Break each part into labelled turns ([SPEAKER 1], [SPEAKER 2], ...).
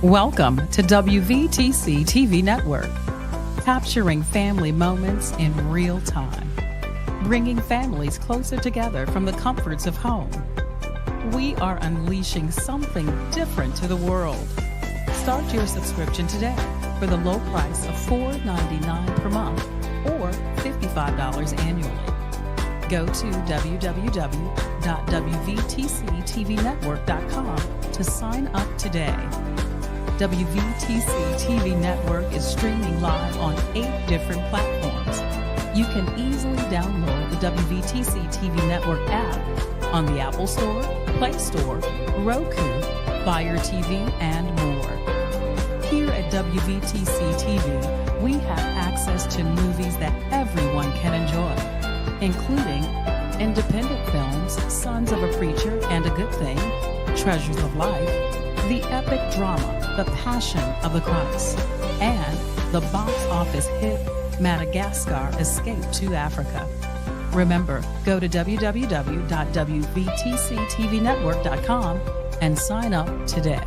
[SPEAKER 1] Welcome to WVTC TV Network, capturing family moments in real time, bringing families closer together from the comforts of home. We are unleashing something different to the world. Start your subscription today for the low price of $4.99 per month or $55 annually. Go to www.wvtctvnetwork.com to sign up today. WVTC TV Network is streaming live on 8 different platforms. You can easily download the WVTC TV Network app on the Apple Store, Play Store, Roku, Fire TV, and more. Here at WVTC TV, we have access to movies that everyone can enjoy, including independent films, Sons of a Preacher and a Good Thing, Treasures of Life, the epic drama, The Passion of the Christ, and the box office hit Madagascar Escape to Africa. Remember, go to www.wvtctvnetwork.com and sign up today.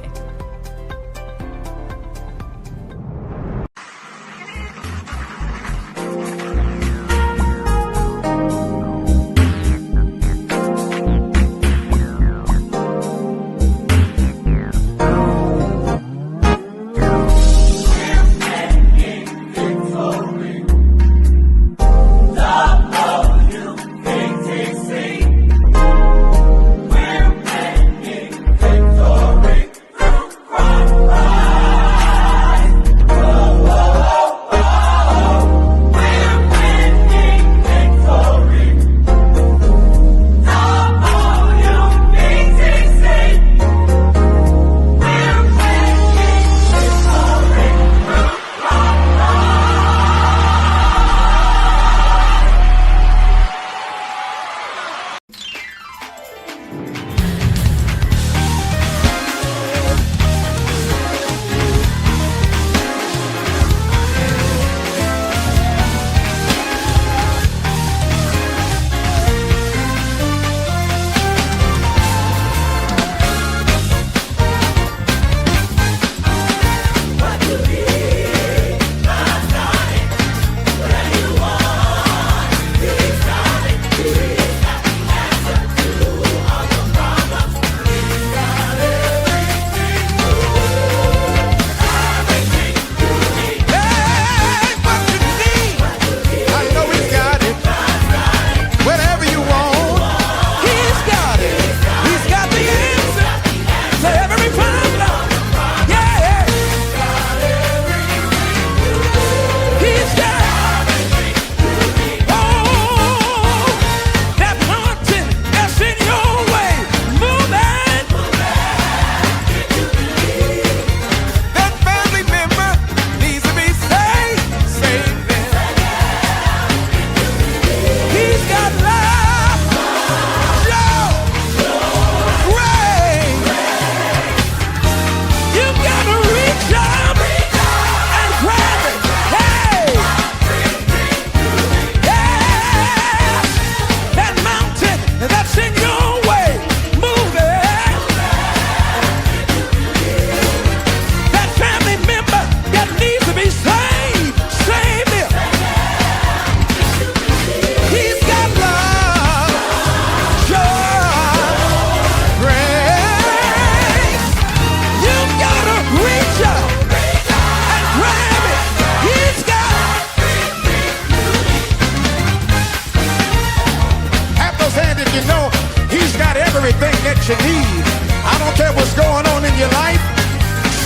[SPEAKER 2] everything that you need. I don't care what's going on in your life.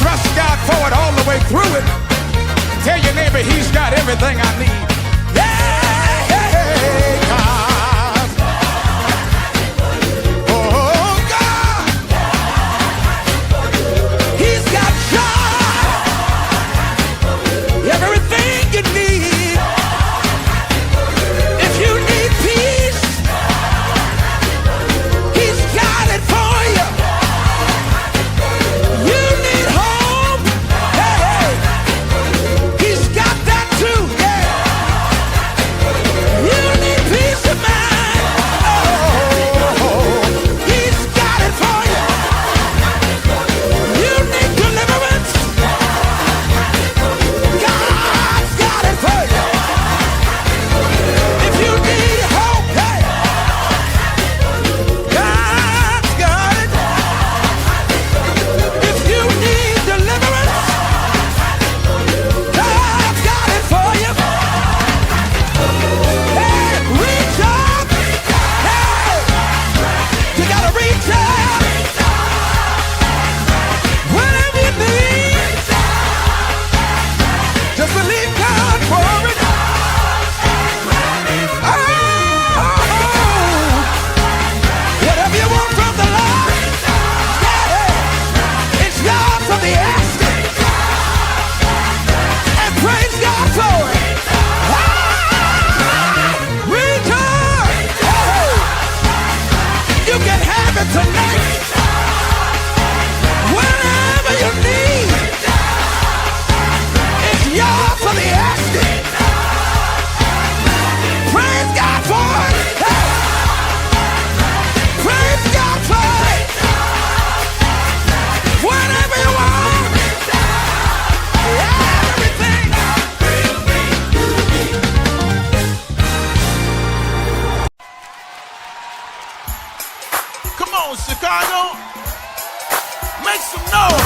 [SPEAKER 2] Trust God for it all the way through it. Tell your neighbor he's got everything I need. Yeah, God. Oh, God. He's got joy. Everything you need. If you need peace, he's got it for you. You need hope.
[SPEAKER 3] on, Chicago. Make some noise.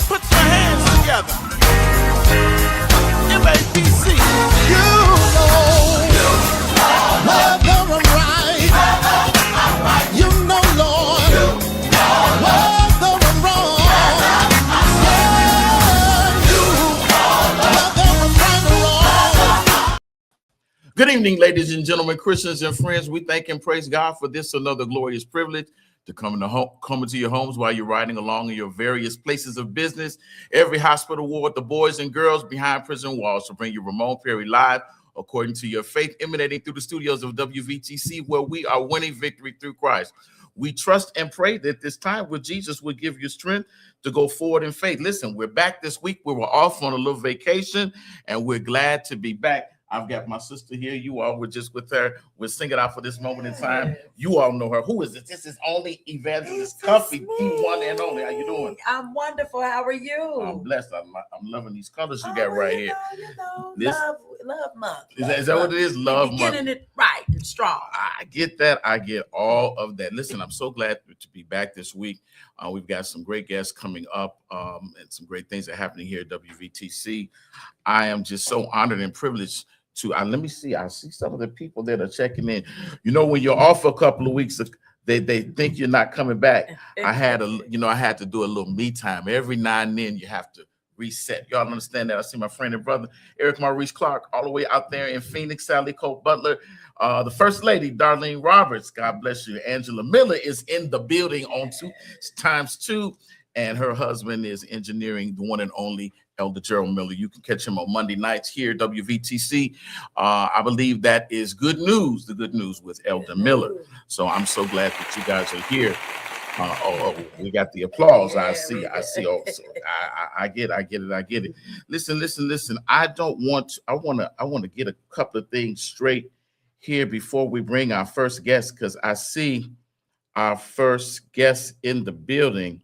[SPEAKER 3] Put your hands together. MAPC. You know whether I'm right. You know, Lord, whether I'm wrong.
[SPEAKER 4] Good evening, ladies and gentlemen, Christians and friends. We thank and praise God for this another glorious privilege to come into your homes while you're riding along in your various places of business, every hospital ward, the boys and girls behind prison walls, to bring you Ramon Perry live according to your faith, emanating through the studios of WVTC, where we are winning victory through Christ. We trust and pray that this time with Jesus will give you strength to go forward in faith. Listen, we're back this week. We were off on a little vacation, and we're glad to be back. I've got my sister here. You all were just with her. We're singing out for this moment in time. You all know her. Who is this? This is only Evangelist Cuffie, the one and only. How you doing?
[SPEAKER 5] I'm wonderful. How are you?
[SPEAKER 4] I'm blessed. I'm loving these colors you got right here.
[SPEAKER 5] Love month.
[SPEAKER 4] Is that what it is? Love month.
[SPEAKER 5] Getting it right and strong.
[SPEAKER 4] I get that. I get all of that. Listen, I'm so glad to be back this week. We've got some great guests coming up and some great things are happening here at WVTC. I am just so honored and privileged to let me see. I see some of the people that are checking in. You know, when you're off for a couple of weeks, they think you're not coming back. I had to do a little me time. Every now and then you have to reset. Y'all understand that? I see my friend and brother Eric Maurice Clark all the way out there in Phoenix. Sally Cole Butler, the First Lady Darlene Roberts. God bless you. Angela Miller is in the building on 2x2, and her husband is engineering, the one and only Elder Gerald Miller. You can catch him on Monday nights here at WVTC. I believe that is good news, the good news with Elder Miller. So I'm so glad that you guys are here. We got the applause. I see. Oh, so I get it. Listen. I want to get a couple of things straight here before we bring our first guest, because I see our first guest in the building,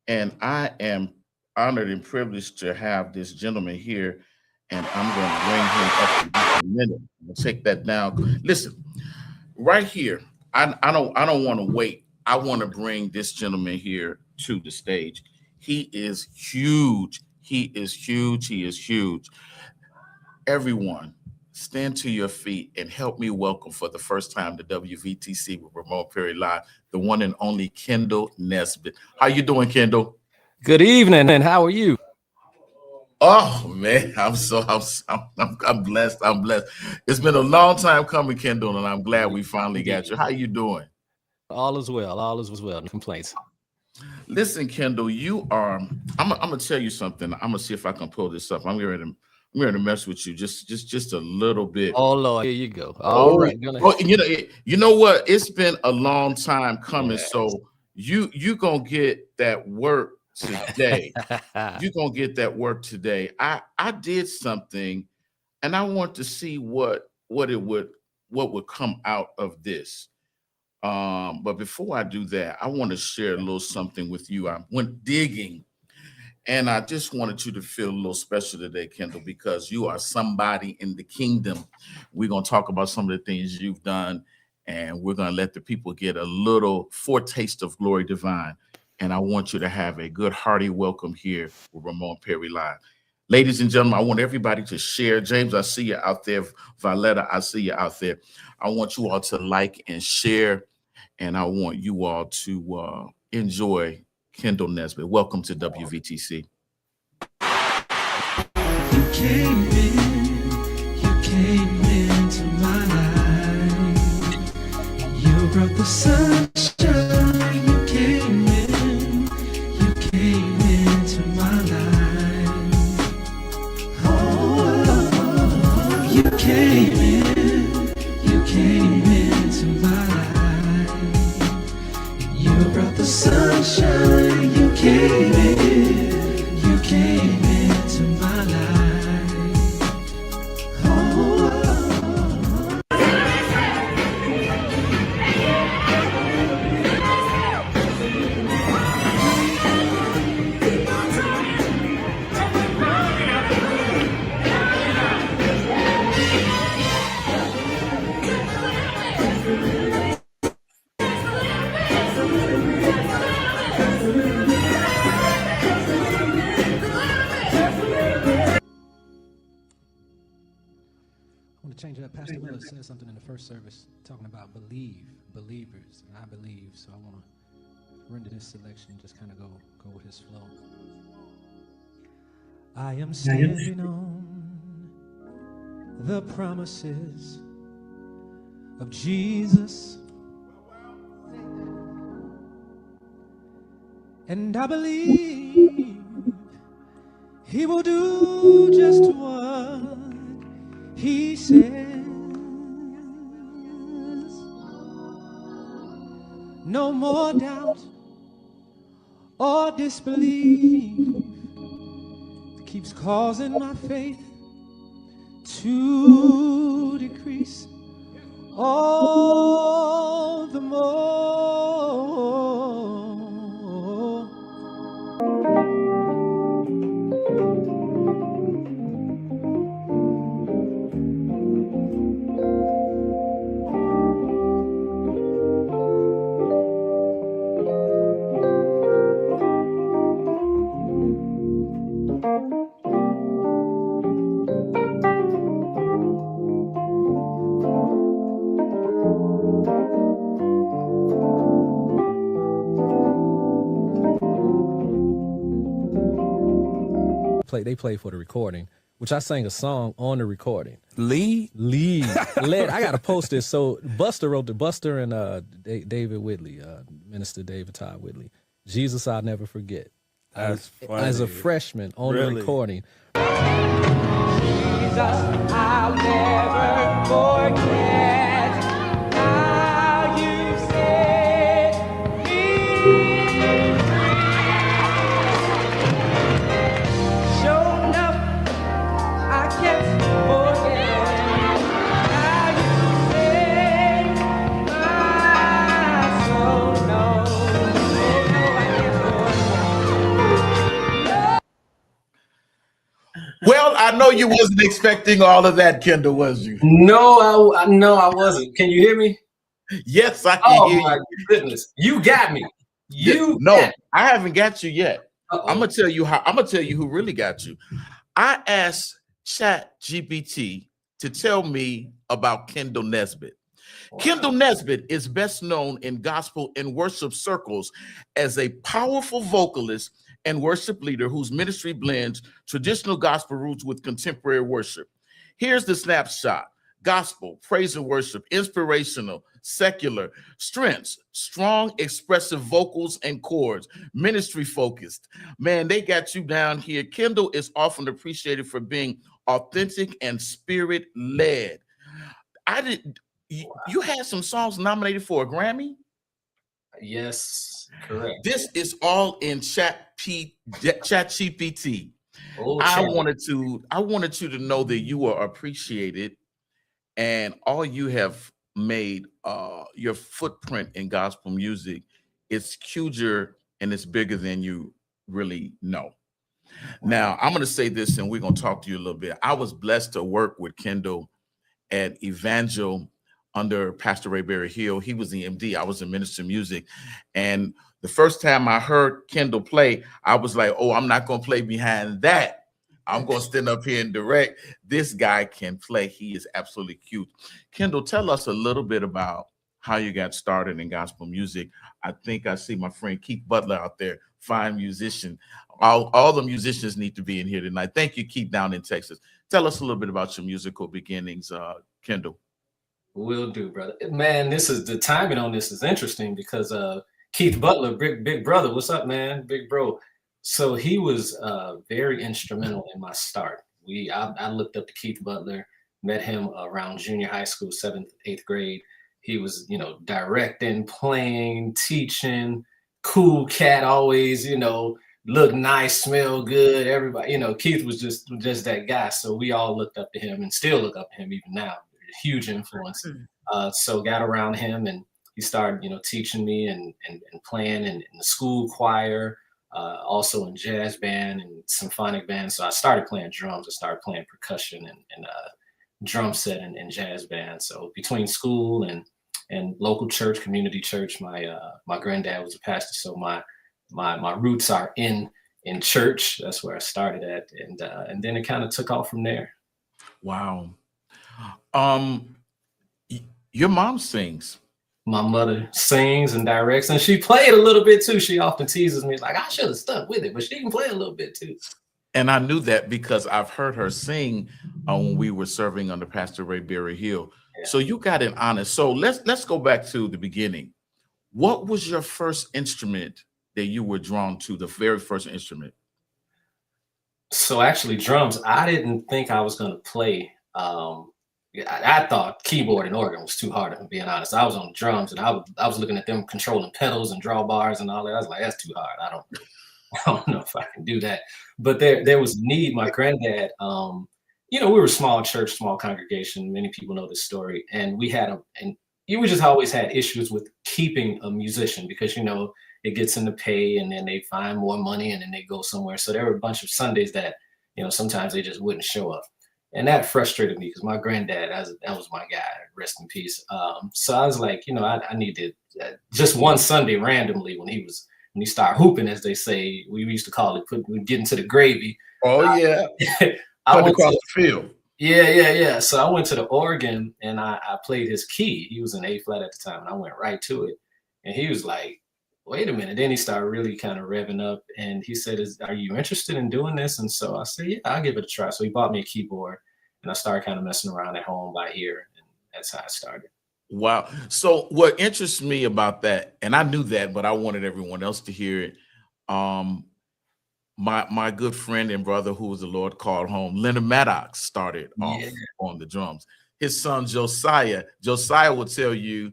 [SPEAKER 4] and I am honored and privileged to have this gentleman here, and I'm going to bring him up in a minute. We'll take that down. Listen, right here, I don't want to wait. I want to bring this gentleman here to the stage. He is huge. Everyone, stand to your feet and help me welcome for the first time to WVTC with Ramon Perry Live, the one and only Kendall Nesbitt. How you doing, Kendall?
[SPEAKER 6] Good evening, and how are you?
[SPEAKER 4] Oh man, I'm blessed. I'm blessed. It's been a long time coming, Kendall, and I'm glad we finally got you. How you doing?
[SPEAKER 6] All is well. No complaints.
[SPEAKER 4] Listen, Kendall, you are. I'm gonna tell you something. I'm gonna see if I can pull this up. I'm ready to mess with you just a little bit.
[SPEAKER 6] Oh Lord, here you go. All right.
[SPEAKER 4] You know what? It's been a long time coming.
[SPEAKER 6] Yes.
[SPEAKER 4] So you gonna get that work today. You're gonna get that work today. I did something, and I want to see what would come out of this. But before I do that, I want to share a little something with you. I went digging, and I just wanted you to feel a little special today, Kendall, because you are somebody in the kingdom. We're gonna talk about some of the things you've done, and we're gonna let the people get a little foretaste of glory divine. And I want you to have a good, hearty welcome here with Ramon Perry Live. Ladies and gentlemen, I want everybody to share. James, I see you out there. Violetta, I see you out there. I want you all to like and share, and I want you all to enjoy Kendall Nesbitt. Welcome to WVTC.
[SPEAKER 7] You came into my life. You brought the sunshine. You came into my life. Oh, you came into my life. You brought the sunshine. You came into my life. Oh.
[SPEAKER 8] to change it up. Pastor Miller said something in the first service talking about believers, and I believe. So I want to render this selection and just kind of go with his flow. I am standing on the promises of Jesus, and I believe he will do just what he says. No more doubt or disbelief keeps causing my faith to decrease all the more. They play for the recording, which I sang a song on the recording.
[SPEAKER 2] Lead.
[SPEAKER 8] I gotta post this. So Buster wrote Buster and David Whitley, Minister David Todd Whitley. Jesus I'll Never Forget.
[SPEAKER 2] That's funny.
[SPEAKER 8] As a freshman on the recording.
[SPEAKER 7] Jesus, I'll never forget how you set me free. Sure enough, I can't forget how you saved my soul. No, I can't forget.
[SPEAKER 4] Well, I know you wasn't expecting all of that, Kendall, was you?
[SPEAKER 6] No, I wasn't. Can you hear me?
[SPEAKER 4] Yes, I can hear
[SPEAKER 6] my
[SPEAKER 4] you.
[SPEAKER 6] goodness, you got me.
[SPEAKER 4] No, I haven't got you yet.
[SPEAKER 6] Uh-oh.
[SPEAKER 4] I'm gonna tell you who really got you. I asked ChatGPT to tell me about Kendall Nesbitt. Wow. Kendall Nesbitt is best known in gospel and worship circles as a powerful vocalist and worship leader whose ministry blends traditional gospel roots with contemporary worship. Here's the snapshot: gospel, praise and worship, inspirational, secular, strengths, strong expressive vocals and chords, ministry focused. Man, they got you down here. Kendall is often appreciated for being authentic and spirit led. You had some songs nominated for a Grammy?
[SPEAKER 6] Yes, correct.
[SPEAKER 4] This is all in ChatGPT. I wanted you to know that you are appreciated, and all you have made, your footprint in gospel music, it's huger and it's bigger than you really know. Now, I'm going to say this, and we're going to talk to you a little bit. I was blessed to work with Kendall at Evangel under Pastor Ray Berry Hill. He was the MD. I was in minister of music. And the first time I heard Kendall play, I was like, oh, I'm not going to play behind that. I'm going to stand up here and direct. This guy can play. He is absolutely cute. Kendall, tell us a little bit about how you got started in gospel music. I think I see my friend Keith Butler out there, fine musician. All the musicians need to be in here tonight. Thank you, Keith, down in Texas. Tell us a little bit about your musical beginnings, Kendall.
[SPEAKER 6] Will do, brother. Man, this is the timing on this is interesting because Keith Butler, big brother, what's up, man? Big bro. So he was very instrumental in my start. I looked up to Keith Butler, met him around junior high school, 7th, 8th grade. He was, directing, playing, teaching, cool cat, always, look nice, smell good. Everybody, Keith was just that guy. So we all looked up to him and still look up to him even now. Huge influence. So got around him and he started, teaching me and playing in the school choir, also in jazz band and symphonic band. So I started playing drums. I started playing percussion and drum set and jazz band. So between school and local church, community church, my granddad was a pastor. So my roots are in church. That's where I started at. And then it kind of took off from there.
[SPEAKER 4] Wow. Your mom sings.
[SPEAKER 6] My mother sings and directs, and she played a little bit too. She often teases me like I should have stuck with it, but she can play a little bit too.
[SPEAKER 4] And I knew that because I've heard her sing when we were serving under Pastor Ray Berry Hill.
[SPEAKER 6] Yeah.
[SPEAKER 4] So you got it honest. So let's go back to the beginning. What was your first instrument that you were drawn to? The very first instrument.
[SPEAKER 6] So actually, drums. I didn't think I was going to play. I thought keyboard and organ was too hard. If I'm being honest, I was on drums and I was looking at them controlling pedals and drawbars and all that. I was like, that's too hard. I don't know if I can do that. But there was need. My granddad, we were a small church, small congregation. Many people know this story, and we just always had issues with keeping a musician because it gets into pay and then they find more money and then they go somewhere. So there were a bunch of Sundays that sometimes they just wouldn't show up. And that frustrated me because my granddad, that was my guy, rest in peace. So I was like, I need to just one Sunday randomly when he started hooping, as they say, we used to call it, we'd get into the gravy.
[SPEAKER 4] Oh yeah.
[SPEAKER 6] I went
[SPEAKER 4] across the field.
[SPEAKER 6] Yeah. So I went to the organ and I played his key. He was in A flat at the time and I went right to it. And he was like, wait a minute. Then he started really kind of revving up and he said, are you interested in doing this? And so I said, yeah, I'll give it a try. So he bought me a keyboard and I started kind of messing around at home by ear. And that's how I started.
[SPEAKER 4] Wow. So what interests me about that, and I knew that, but I wanted everyone else to hear it. My good friend and brother, who was the Lord called home, Leonard Maddox, started off on the drums. His son, Josiah will tell you,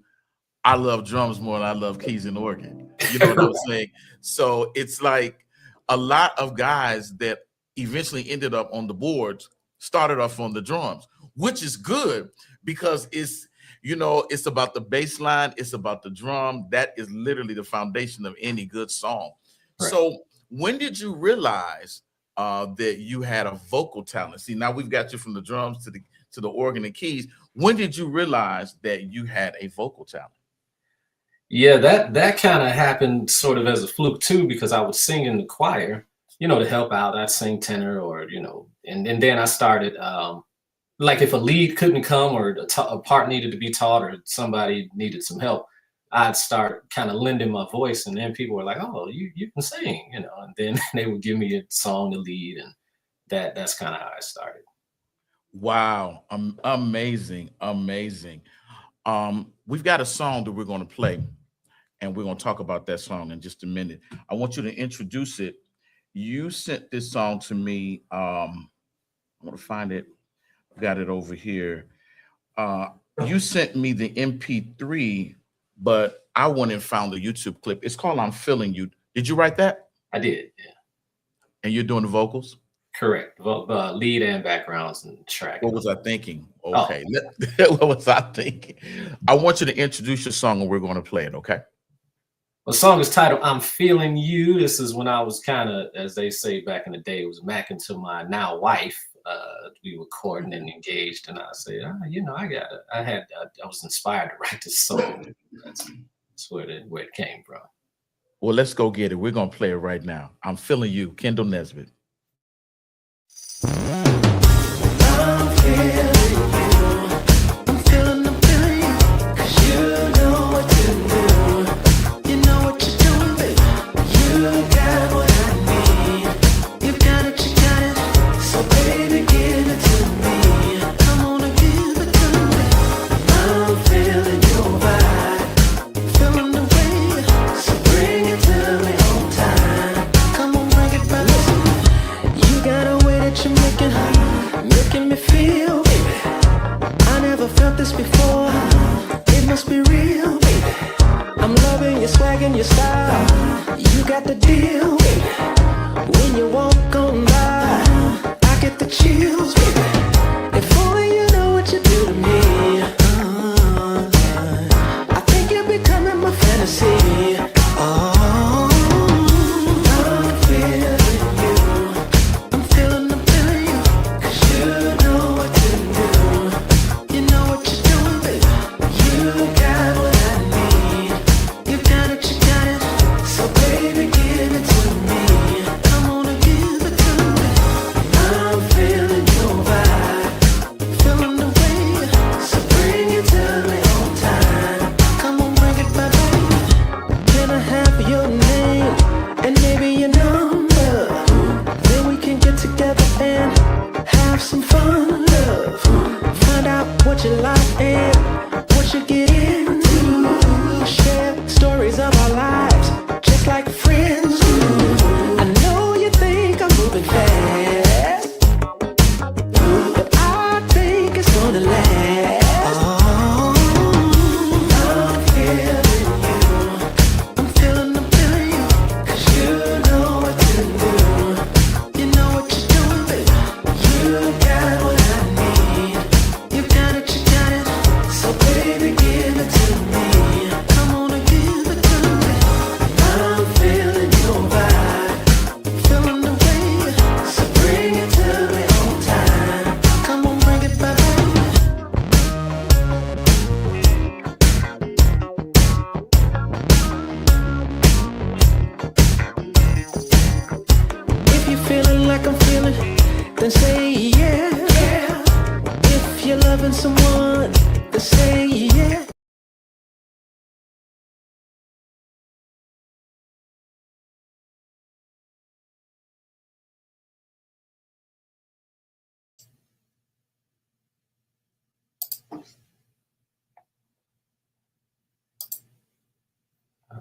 [SPEAKER 4] I love drums more than I love keys and organ. You know what I'm saying? So it's like a lot of guys that eventually ended up on the boards started off on the drums, which is good because it's about the bass line. It's about the drum. That is literally the foundation of any good song. Right. So when did you realize that you had a vocal talent? See, now we've got you from the drums to the organ and keys. When did you realize that you had a vocal talent?
[SPEAKER 6] Yeah, that kind of happened sort of as a fluke too, because I would sing in the choir, to help out. I'd sing tenor or, and then I started, like if a lead couldn't come or a part needed to be taught or somebody needed some help, I'd start kind of lending my voice. And then people were like, oh, you can sing, and then they would give me a song to lead. And that's kind of how I started.
[SPEAKER 4] Wow. Amazing. We've got a song that we're going to play, and we're going to talk about that song in just a minute. I want you to introduce it. You sent this song to me. I'm going to find it. I've got it over here. You sent me the MP3, but I went and found the YouTube clip. It's called I'm Feeling You. Did you write that?
[SPEAKER 6] I did, yeah.
[SPEAKER 4] And you're doing the vocals?
[SPEAKER 6] Correct. Lead and backgrounds and track.
[SPEAKER 4] What was I thinking? Okay. Oh. What was I thinking? I want you to introduce your song and we're going to play it, okay?
[SPEAKER 6] The song is titled I'm Feeling You. This is when I was kind of, as they say back in the day, was macking to my now wife. We were courting and engaged, and I said, I was inspired to write this song. That's where it came from.
[SPEAKER 4] Well, let's go get it. We're going to play it right now. I'm Feeling You, Kendall Nesbitt.
[SPEAKER 7] I'm feeling you. I'm feeling you. 'Cause you know what to do. You know what you're doing, baby. You got what I need. You got it, you got it. So baby, give it to me. I'm gonna give it to me. I'm feeling your vibe. Feeling the way. So bring it to me on time. Come on, bring it back. You got a way that you're making me feel, baby. I never felt this before. It must be real, baby. I'm loving your swag and your style. You got the deal, baby. When you walk on by, I get the chills, baby. If only you know what you do to me. I think you're becoming my fantasy. Oh, I'm feeling you. I'm feeling you. 'Cause you know what to do. You know what you're doing, baby. You got what I need. You got it, so baby, give it to me. I'm gonna give it to me. and have some fun, love. Find out what you like and what you get into. Share stories of our lives, just like friends do. I know you think I'm moving fast, but I think it's gonna last. I'm feeling you. I'm feeling you. 'Cause you know what to do. You know what you're doing, baby. You got what I need. You got it, you got it. So baby, give it to me. Come on and give it to me. I'm feeling your vibe, feeling the way. So bring it to me on time. Come on, bring it back. If you're feeling like I'm feeling, then say yeah. If you're loving someone, then say yeah.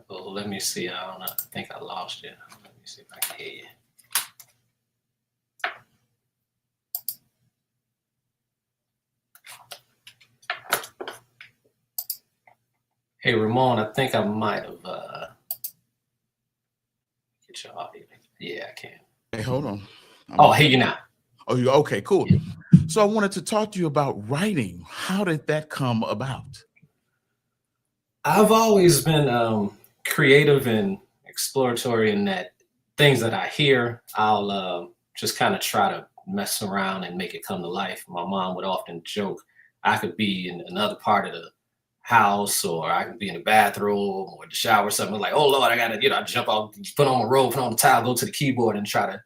[SPEAKER 6] Oh, let me see. I don't know. I think I lost you. Let me see if I can hear you. Hey, Ramon, I think I might have get your audio. Yeah, I can.
[SPEAKER 4] Hey, hold on.
[SPEAKER 6] Oh, hey, you now.
[SPEAKER 4] Oh, you okay? Cool. So I wanted to talk to you about writing. How did that come about?
[SPEAKER 6] I've always been creative and exploratory in that things that I hear, I'll just kind of try to mess around and make it come to life. My mom would often joke, I could be in another part of the house, or I could be in the bathroom or the shower or something, like, oh Lord, I gotta, I jump off, put on my robe, put on the towel, go to the keyboard and try to,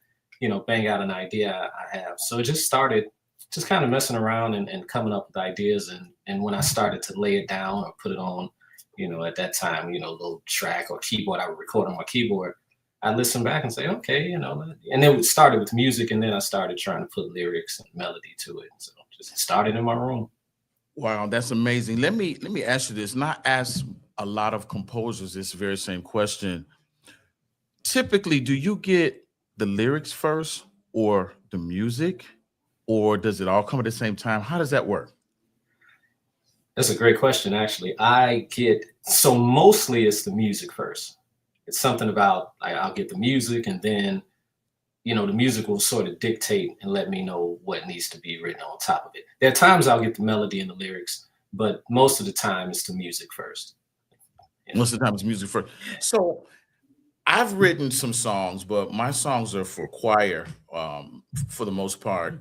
[SPEAKER 6] bang out an idea I have. So it just started just kind of messing around and coming up with ideas. And when I started to lay it down or put it on, at that time, little track or keyboard, I would record on my keyboard. I listen back and say, okay, and then it started with music, and then I started trying to put lyrics and melody to it. So just started in my room.
[SPEAKER 4] Wow, that's amazing. Let me ask you this. Not ask a lot of composers this very same question. Typically, do you get the lyrics first or the music, or does it all come at the same time? How does that work?
[SPEAKER 6] That's a great question, actually. So mostly it's the music first. It's something about, like, I'll get the music, and then, the music will sort of dictate and let me know what needs to be written on top of it. There are times I'll get the melody and the lyrics, but most of the time it's the music first.
[SPEAKER 4] Most of the time it's music first. So I've written some songs, but my songs are for choir for the most part.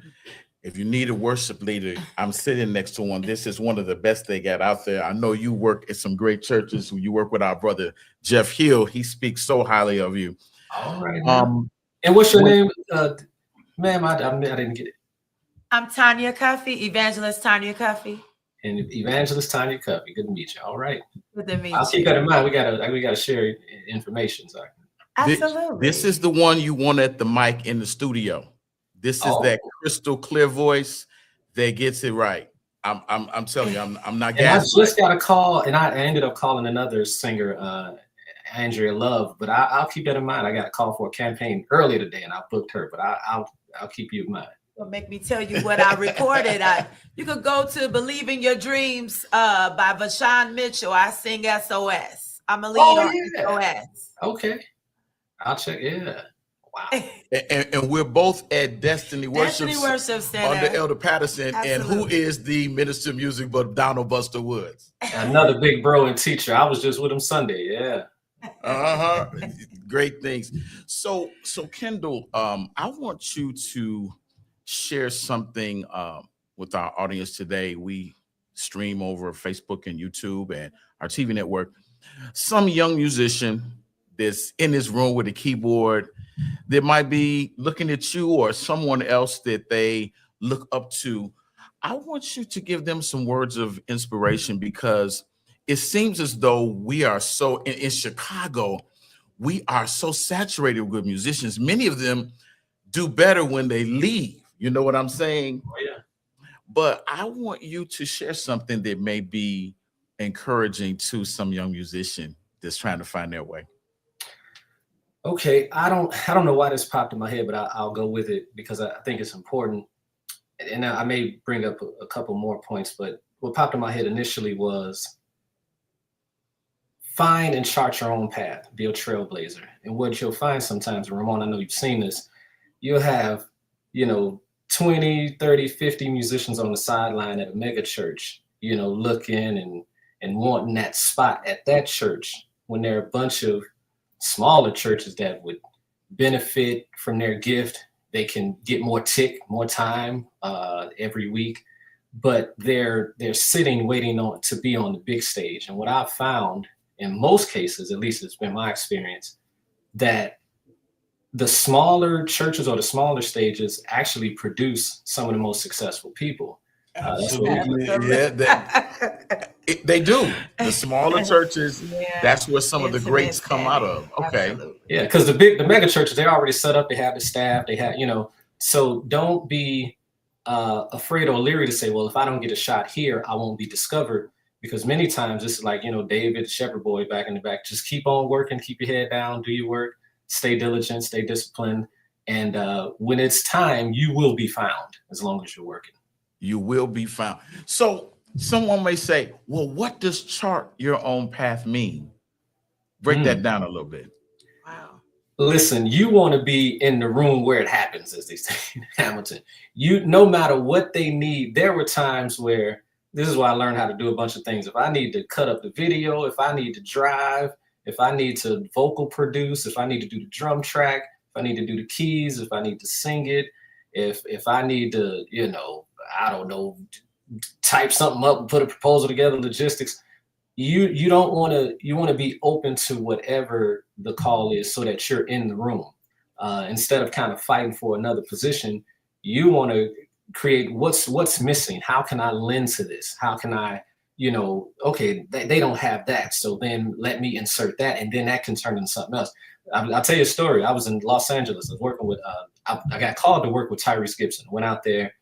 [SPEAKER 4] If you need a worship leader, I'm sitting next to one. This is one of the best they got out there. I know you work at some great churches. You work with our brother, Jeff Hill. He speaks so highly of you.
[SPEAKER 6] All right. And what's your name? Ma'am, I didn't get it.
[SPEAKER 5] I'm Tanya Cuffie, Evangelist Tanya Cuffie.
[SPEAKER 6] And Evangelist Tanya Cuffie. Good to meet you. All right.
[SPEAKER 5] Good to meet you.
[SPEAKER 6] I'll keep that in mind. We gotta share information. So
[SPEAKER 5] Absolutely.
[SPEAKER 4] This is the one you want at the mic in the studio. This is that crystal clear voice that gets it right. I'm telling you, I'm not gassed.
[SPEAKER 6] I just got a call, and I ended up calling another singer, Andrea Love, but I'll keep that in mind. I got a call for a campaign earlier today, and I booked her, but I'll keep you in mind.
[SPEAKER 5] Well, make me tell you what I recorded. You could go to "Believe in Your Dreams" by Vashawn Mitchell. I sing SOS. I'm a lead on SOS.
[SPEAKER 6] Okay, I'll check. Yeah. Wow.
[SPEAKER 4] And we're both at Destiny Worship
[SPEAKER 5] Center
[SPEAKER 4] under Elder Patterson. Absolutely. And who is the minister of music but Donald Buster Woods?
[SPEAKER 6] Another big bro and teacher. I was just with him Sunday. Yeah.
[SPEAKER 4] Great things. So Kendall, I want you to share something with our audience today. We stream over Facebook and YouTube and our TV network. Some young musician that's in this room with a keyboard that might be looking at you or someone else that they look up to. I want you to give them some words of inspiration, because it seems as though we are so in Chicago, we are so saturated with musicians. Many of them do better when they leave. You know what I'm saying?
[SPEAKER 6] Oh, yeah.
[SPEAKER 4] But I want you to share something that may be encouraging to some young musician that's trying to find their way.
[SPEAKER 6] Okay, I don't know why this popped in my head, but I'll go with it because I think it's important. And I may bring up a couple more points, but what popped in my head initially was find and chart your own path, be a trailblazer. And what you'll find sometimes, Ramon, I know you've seen this, you'll have, 20, 30, 50 musicians on the sideline at a mega church, looking and wanting that spot at that church when there are a bunch of smaller churches that would benefit from their gift. They can get more time every week, but they're sitting waiting to be on the big stage. And what I've found in most cases, at least it's been my experience, that the smaller churches or the smaller stages actually produce some of the most successful people.
[SPEAKER 4] Absolutely. They do. The smaller churches, that's where some of the greats come out of. Okay.
[SPEAKER 5] Absolutely.
[SPEAKER 6] Yeah, because the mega churches, they're already set up, they have the staff, they have, so don't be afraid or leery to say, well, if I don't get a shot here, I won't be discovered. Because many times it's like, David, Shepherd Boy back in the back, just keep on working, keep your head down, do your work, stay diligent, stay disciplined. And when it's time, you will be found as long as you're working.
[SPEAKER 4] You will be found. So someone may say, well, what does chart your own path mean? Break that down a little bit.
[SPEAKER 5] Wow.
[SPEAKER 6] Listen, you want to be in the room where it happens, as they say in Hamilton. No matter what they need, there were times where, this is why I learned how to do a bunch of things. If I need to cut up the video, if I need to drive, if I need to vocal produce, if I need to do the drum track, if I need to do the keys, if I need to sing it, if I need to, I don't know, type something up and put a proposal together, logistics, you want to be open to whatever the call is so that you're in the room. Instead of kind of fighting for another position, you want to create what's missing. How can I lend to this? How can I, okay, they don't have that, so then let me insert that, and then that can turn into something else. I'll tell you a story. I was in Los Angeles. I was working with, I got called to work with Tyrese Gibson. Went out there.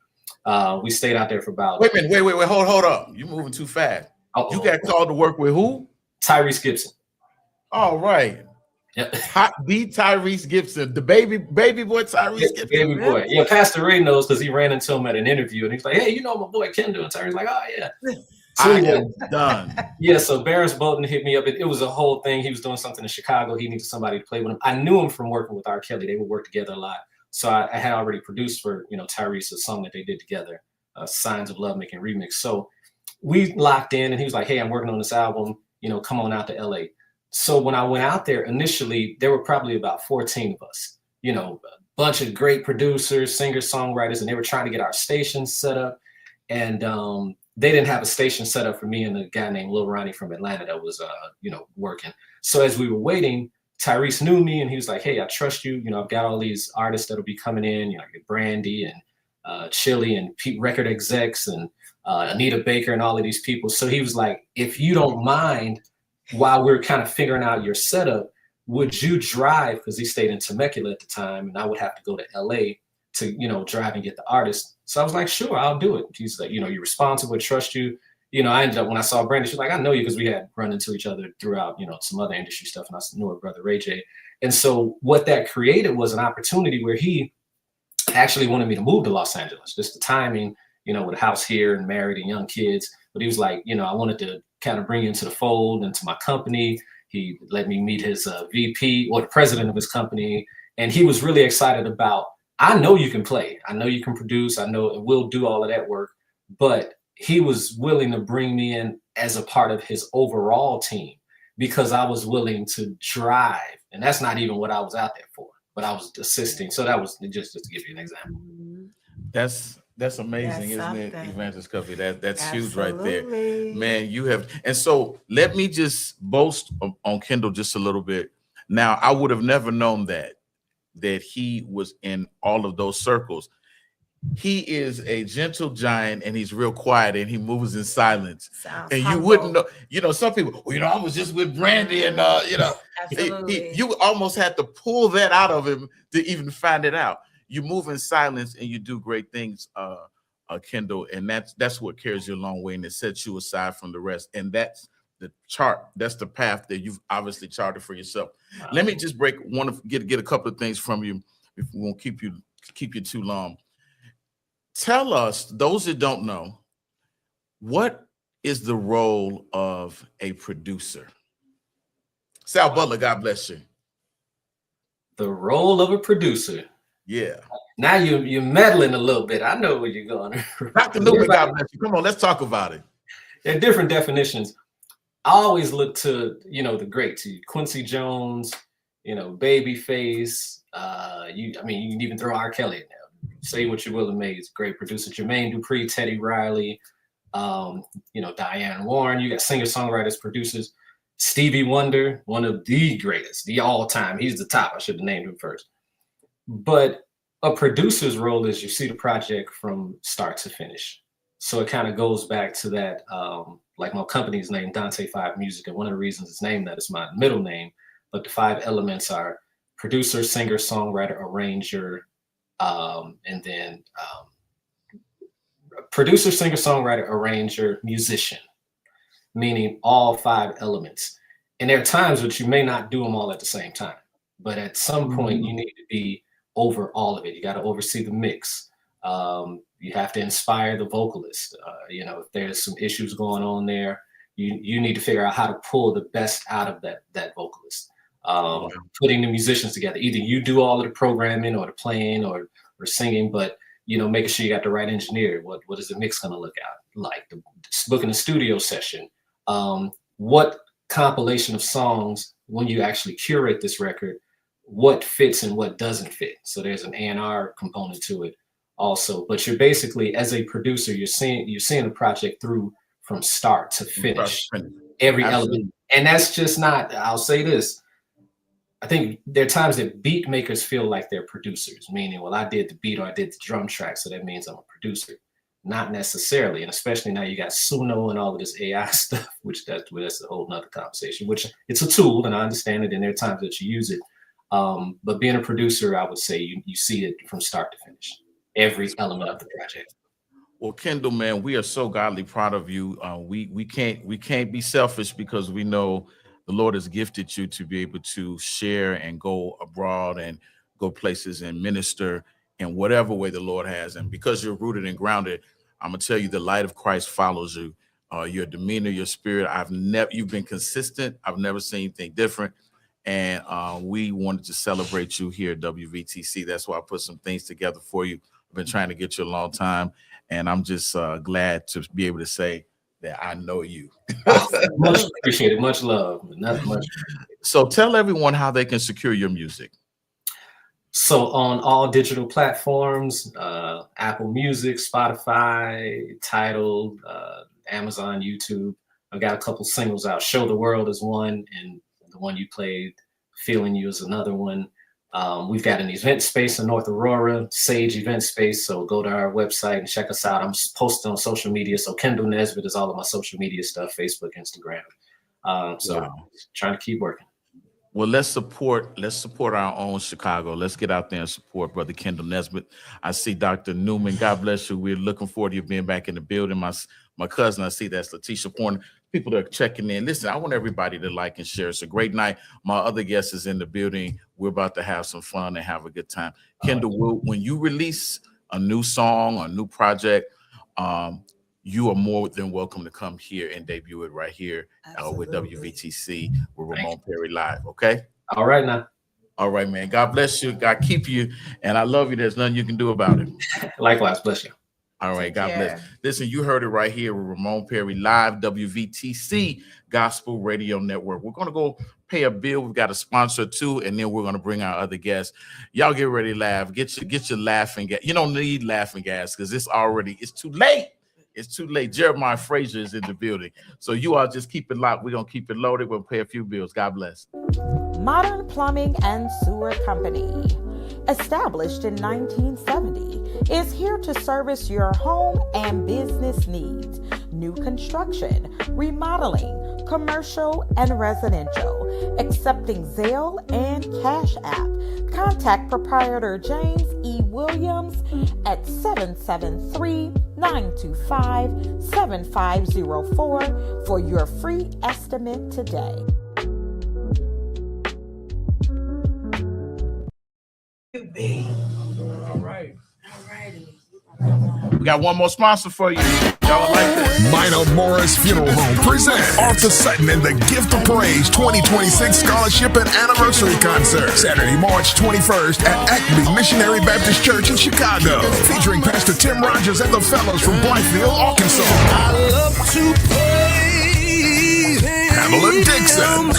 [SPEAKER 6] We stayed out there for about.
[SPEAKER 4] Wait a minute. Wait. Hold up. You're moving too fast. You got called to work with who?
[SPEAKER 6] Tyrese Gibson.
[SPEAKER 4] All right.
[SPEAKER 6] Yep.
[SPEAKER 4] The Tyrese Gibson, the baby boy Tyrese Gibson.
[SPEAKER 6] Baby boy. Yeah, Pastor Ray knows because he ran into him at an interview and he's like, hey, my boy Kendall. And Tyrese's like, oh, yeah. So,
[SPEAKER 4] I am done.
[SPEAKER 6] Yeah, so Barris Bolton hit me up. It was a whole thing. He was doing something in Chicago. He needed somebody to play with him. I knew him from working with R. Kelly. They would work together a lot. So I had already produced for, Tyrese a song that they did together, Signs of Love Making Remix. So we locked in and he was like, hey, I'm working on this album, come on out to LA. So when I went out there initially, there were probably about 14 of us, a bunch of great producers, singers, songwriters, and they were trying to get our station set up. And they didn't have a station set up for me and a guy named Lil Ronnie from Atlanta that was, working. So as we were waiting, Tyrese knew me and he was like, hey, I trust you. I've got all these artists that'll be coming in, Brandy and Chili and Pete record execs and Anita Baker and all of these people. So he was like, if you don't mind, while we're kind of figuring out your setup, would you drive? Because he stayed in Temecula at the time and I would have to go to LA to, drive and get the artist. So I was like, sure, I'll do it. He's like, you're responsible, trust you. I ended up, when I saw Brandy, she's like, I know you because we had run into each other throughout, some other industry stuff. And I knew her brother, Ray J. And so what that created was an opportunity where he actually wanted me to move to Los Angeles. Just the timing, with a house here and married and young kids. But he was like, I wanted to kind of bring you into the fold, into my company. He let me meet his VP or the president of his company. And he was really excited about, I know you can play. I know you can produce. I know we'll do all of that work. But he was willing to bring me in as a part of his overall team because I was willing to drive. And that's not even what I was out there for, but I was assisting. So that was just to give you an example.
[SPEAKER 4] That's amazing, isn't it, Evangelist Cuffie? That's
[SPEAKER 5] Absolutely.
[SPEAKER 4] huge right there. Man, you have. And so let me just boast on Kendall just a little bit. Now, I would have never known that he was in all of those circles. He is a gentle giant and he's real quiet and he moves in silence.
[SPEAKER 5] Sounds
[SPEAKER 4] and
[SPEAKER 5] humble.
[SPEAKER 4] You wouldn't know, some people, I was just with Brandy and,
[SPEAKER 5] Absolutely.
[SPEAKER 4] you almost had to pull that out of him to even find it out. you move in silence and you do great things, Kendall, and that's what carries you a long way, and it sets you aside from the rest. And that's the chart. That's the path that you've obviously charted for yourself. Wow. Let me just get a couple of things from you. If we won't keep you too long. Tell us, those that don't know, what is the role of a producer? Sal Butler, God bless you.
[SPEAKER 6] The role of a producer.
[SPEAKER 4] Yeah.
[SPEAKER 6] Now you're meddling a little bit. I know where you're going.
[SPEAKER 4] Dr. Newman, God bless you. Come on, let's talk about it. There
[SPEAKER 6] are different definitions. I always look to, the greats, Quincy Jones, Babyface. You can even throw R. Kelly in there. Say what you will of me. He's a great producer. Jermaine Dupri, Teddy Riley, Diane Warren. You got singer-songwriters, producers. Stevie Wonder, one of the greatest, the all-time. He's the top. I should have named him first. But a producer's role is you see the project from start to finish. So it kind of goes back to that, like my company's named Dante 5 Music. And one of the reasons it's named that is my middle name. But the 5 elements are producer, singer, songwriter, arranger, and then producer, singer, songwriter, arranger, musician, meaning all 5 elements. And there are times that you may not do them all at the same time, but at some point you need to be over all of it. You got to oversee the mix. You have to inspire the vocalist. If there's some issues going on there, you need to figure out how to pull the best out of that vocalist. Putting the musicians together. Either you do all of the programming or the playing or singing, but making sure you got the right engineer. What is the mix going to look like? Booking a studio session. What compilation of songs, when you actually curate this record, what fits and what doesn't fit. So there's an A&R component to it also. But you're basically, as a producer, you're seeing the project through from start to finish. Every element. And that's just not, I'll say this. I think there are times that beat makers feel like they're producers, meaning, well, I did the beat or I did the drum track, so that means I'm a producer. Not necessarily, and especially now you got Suno and all of this AI stuff, which that's a whole nother conversation, which it's a tool, and I understand it, and there are times that you use it. But being a producer, I would say you see it from start to finish, every element of the project.
[SPEAKER 4] Well, Kendall, man, we are so godly proud of you. We can't be selfish because we know the Lord has gifted you to be able to share and go abroad and go places and minister in whatever way the Lord has. And because you're rooted and grounded, I'm gonna tell you, the light of Christ follows you. Your demeanor, your spirit. You've been consistent. I've never seen anything different. And we wanted to celebrate you here at WVTC. That's why I put some things together for you. I've been trying to get you a long time, and I'm just glad to be able to say that I know you.
[SPEAKER 6] Much appreciated. Much love. Not much.
[SPEAKER 4] So tell everyone how they can secure your music.
[SPEAKER 6] So on all digital platforms, Apple Music, Spotify, Tidal, Amazon, YouTube. I've got a couple singles out. Show the World is one, and the one you played, Feeling You, is another one. We've got an event space in North Aurora, Sage Event Space. So go to our website and check us out. I'm posting on social media. So Kendall Nesbitt is all of my social media stuff, Facebook, Instagram. Trying to keep working.
[SPEAKER 4] Well, let's support our own Chicago. Let's get out there and support Brother Kendall Nesbitt. I see Dr. Newman. God bless you. We're looking forward to you being back in the building. My cousin, I see that's Letitia Porn. People that are checking in. Listen, I want everybody to like and share. It's a great night. My other guest is in the building. We're about to have some fun and have a good time. Kendall, when you release a new song or a new project, you are more than welcome to come here and debut it right here with WVTC with Ramon Perry Live. Okay.
[SPEAKER 6] All right now.
[SPEAKER 4] All right, man. God bless you. God keep you. And I love you. There's nothing you can do about it.
[SPEAKER 6] Likewise. Bless you.
[SPEAKER 4] All right. God bless. Listen, you heard it right here with Ramon Perry Live, WVTC Gospel Radio Network. We're going to go pay a bill. We've got a sponsor too, and then we're going to bring our other guests. Y'all get ready to laugh. Get your laughing gas. You don't need laughing gas because it's too late. It's too late. Jeremiah Frazier is in the building. So you all just keep it locked. We're going to keep it loaded. We'll pay a few bills. God bless.
[SPEAKER 9] Modern Plumbing and Sewer Company, established in 1970, is here to service your home and business needs. New construction, remodeling, commercial and residential, accepting Zelle and Cash App. Contact proprietor James E. Williams at 773-925-7504 for your free estimate today.
[SPEAKER 4] All right. We got one more sponsor for you. Y'all like this?
[SPEAKER 10] Minor Morris Funeral Home presents Arthur Sutton and the Gift of Praise 2026 Scholarship and Anniversary Concert, Saturday, March 21st at Acme Missionary Baptist Church in Chicago, featuring Pastor Tim Rogers and the fellows from Blythefield, Arkansas.
[SPEAKER 3] I love to praise
[SPEAKER 10] Pamela Dixon,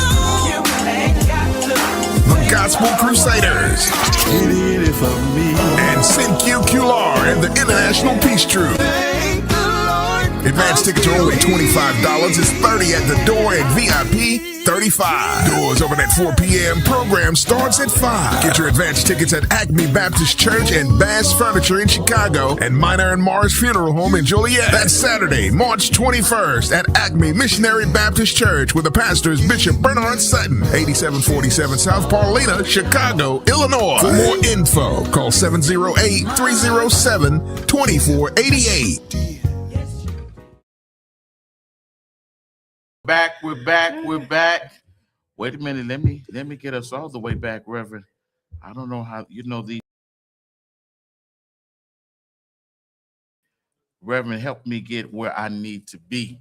[SPEAKER 10] the Gospel Crusaders, and Sin-Q Kular and the International Peace Troop. Advance tickets are only $25. It's $30 at the door and VIP $35. Doors open at 4 p.m. Program starts at 5. Get your advance tickets at Acme Baptist Church and Bass Furniture in Chicago and Minor and Morris Funeral Home in Joliet. That's Saturday, March 21st at Acme Missionary Baptist Church with the pastors Bishop Bernard Sutton, 8747 South Paulina, Chicago, Illinois. For more info, call 708-307-2488.
[SPEAKER 4] We're back. Wait a minute, let me get us all the way back, Reverend. I don't know how these. Reverend, help me get where I need to be.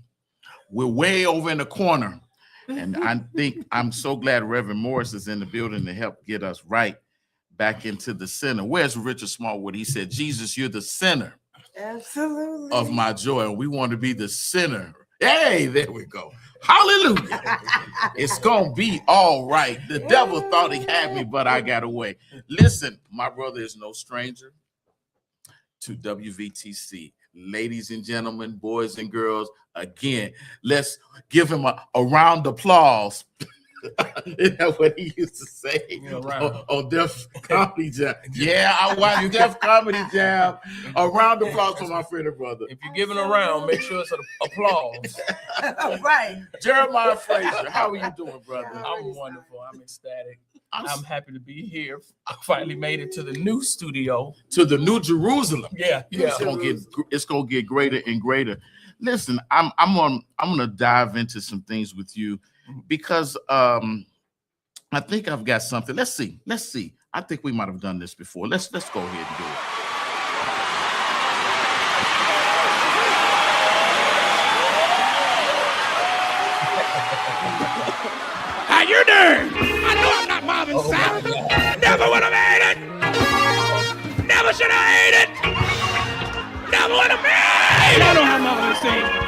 [SPEAKER 4] We're way over in the corner, and I think I'm so glad Reverend Morris is in the building to help get us right back into the center. Where's Richard Smallwood? He said, Jesus, you're the center
[SPEAKER 5] Absolutely.
[SPEAKER 4] of my joy, and we want to be the center. Hey, there we go. Hallelujah. It's going to be all right. The devil thought he had me, but I got away. Listen, my brother is no stranger to WVTC. Ladies and gentlemen, boys and girls, again, let's give him a round of applause. Isn't that what he used to say on Def Comedy Jam? Yeah, I watch Def Comedy Jam. A round of applause for my friend and brother.
[SPEAKER 11] If you're giving a round, make sure it's an applause.
[SPEAKER 5] Right.
[SPEAKER 4] Jeremiah Frazier, how are you doing, brother?
[SPEAKER 11] I'm wonderful. I'm ecstatic. I'm happy to be here. I finally made it to the new studio.
[SPEAKER 4] To the New Jerusalem.
[SPEAKER 11] Yeah.
[SPEAKER 4] It's gonna get greater and greater. Listen, I'm gonna dive into some things with you because I think I've got something. Let's see. I think we might have done this before. Let's go ahead and do it.
[SPEAKER 2] How you doing? I know I'm not Marvin Sapp. Never would have made it. Never should have ate it. Never would have made it. I don't have nothing to say.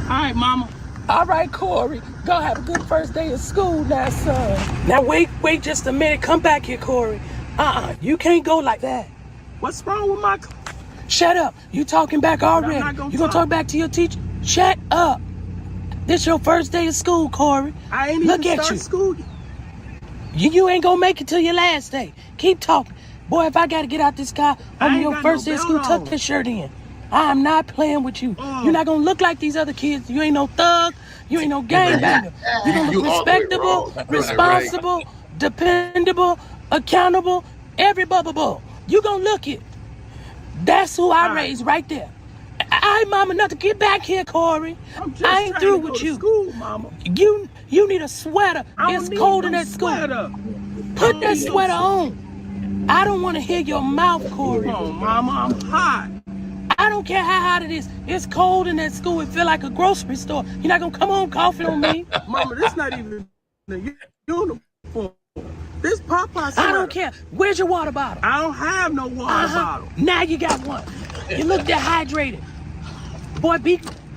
[SPEAKER 11] All right, Mama. All right, Corey. Go have a good first day of school now, son. Now, wait just a minute. Come back here, Corey. You can't go like that. What's wrong with my... Shut up. You talking back already. You gonna talk back to your teacher? Shut up. This your first day of school, Corey. I ain't even started school yet. You ain't gonna make it till your last day. Keep talking. Boy, if I gotta get out this car on your first day of school, tuck this shirt in. I'm not playing with you. You're not gonna look like these other kids. You ain't no thug. You ain't no gangbanger. You're gonna look respectable, responsible, dependable, accountable, every bubble. You gonna look it. That's who I raised right there. I mama, not to get back here, Corey. I ain't through with you. School, mama. You need a sweater. It's cold in that school. Put that sweater on. I don't want to hear your mouth, Corey. Come on, mama, I'm hot. I don't care how hot it is. It's cold in that school. It feel like a grocery store. You're not gonna come home coughing on me. Mama, this not even the uniform. This Popeye sweater. I don't care. Where's your water bottle? I don't have no water bottle. Now you got one. You look dehydrated. Boy,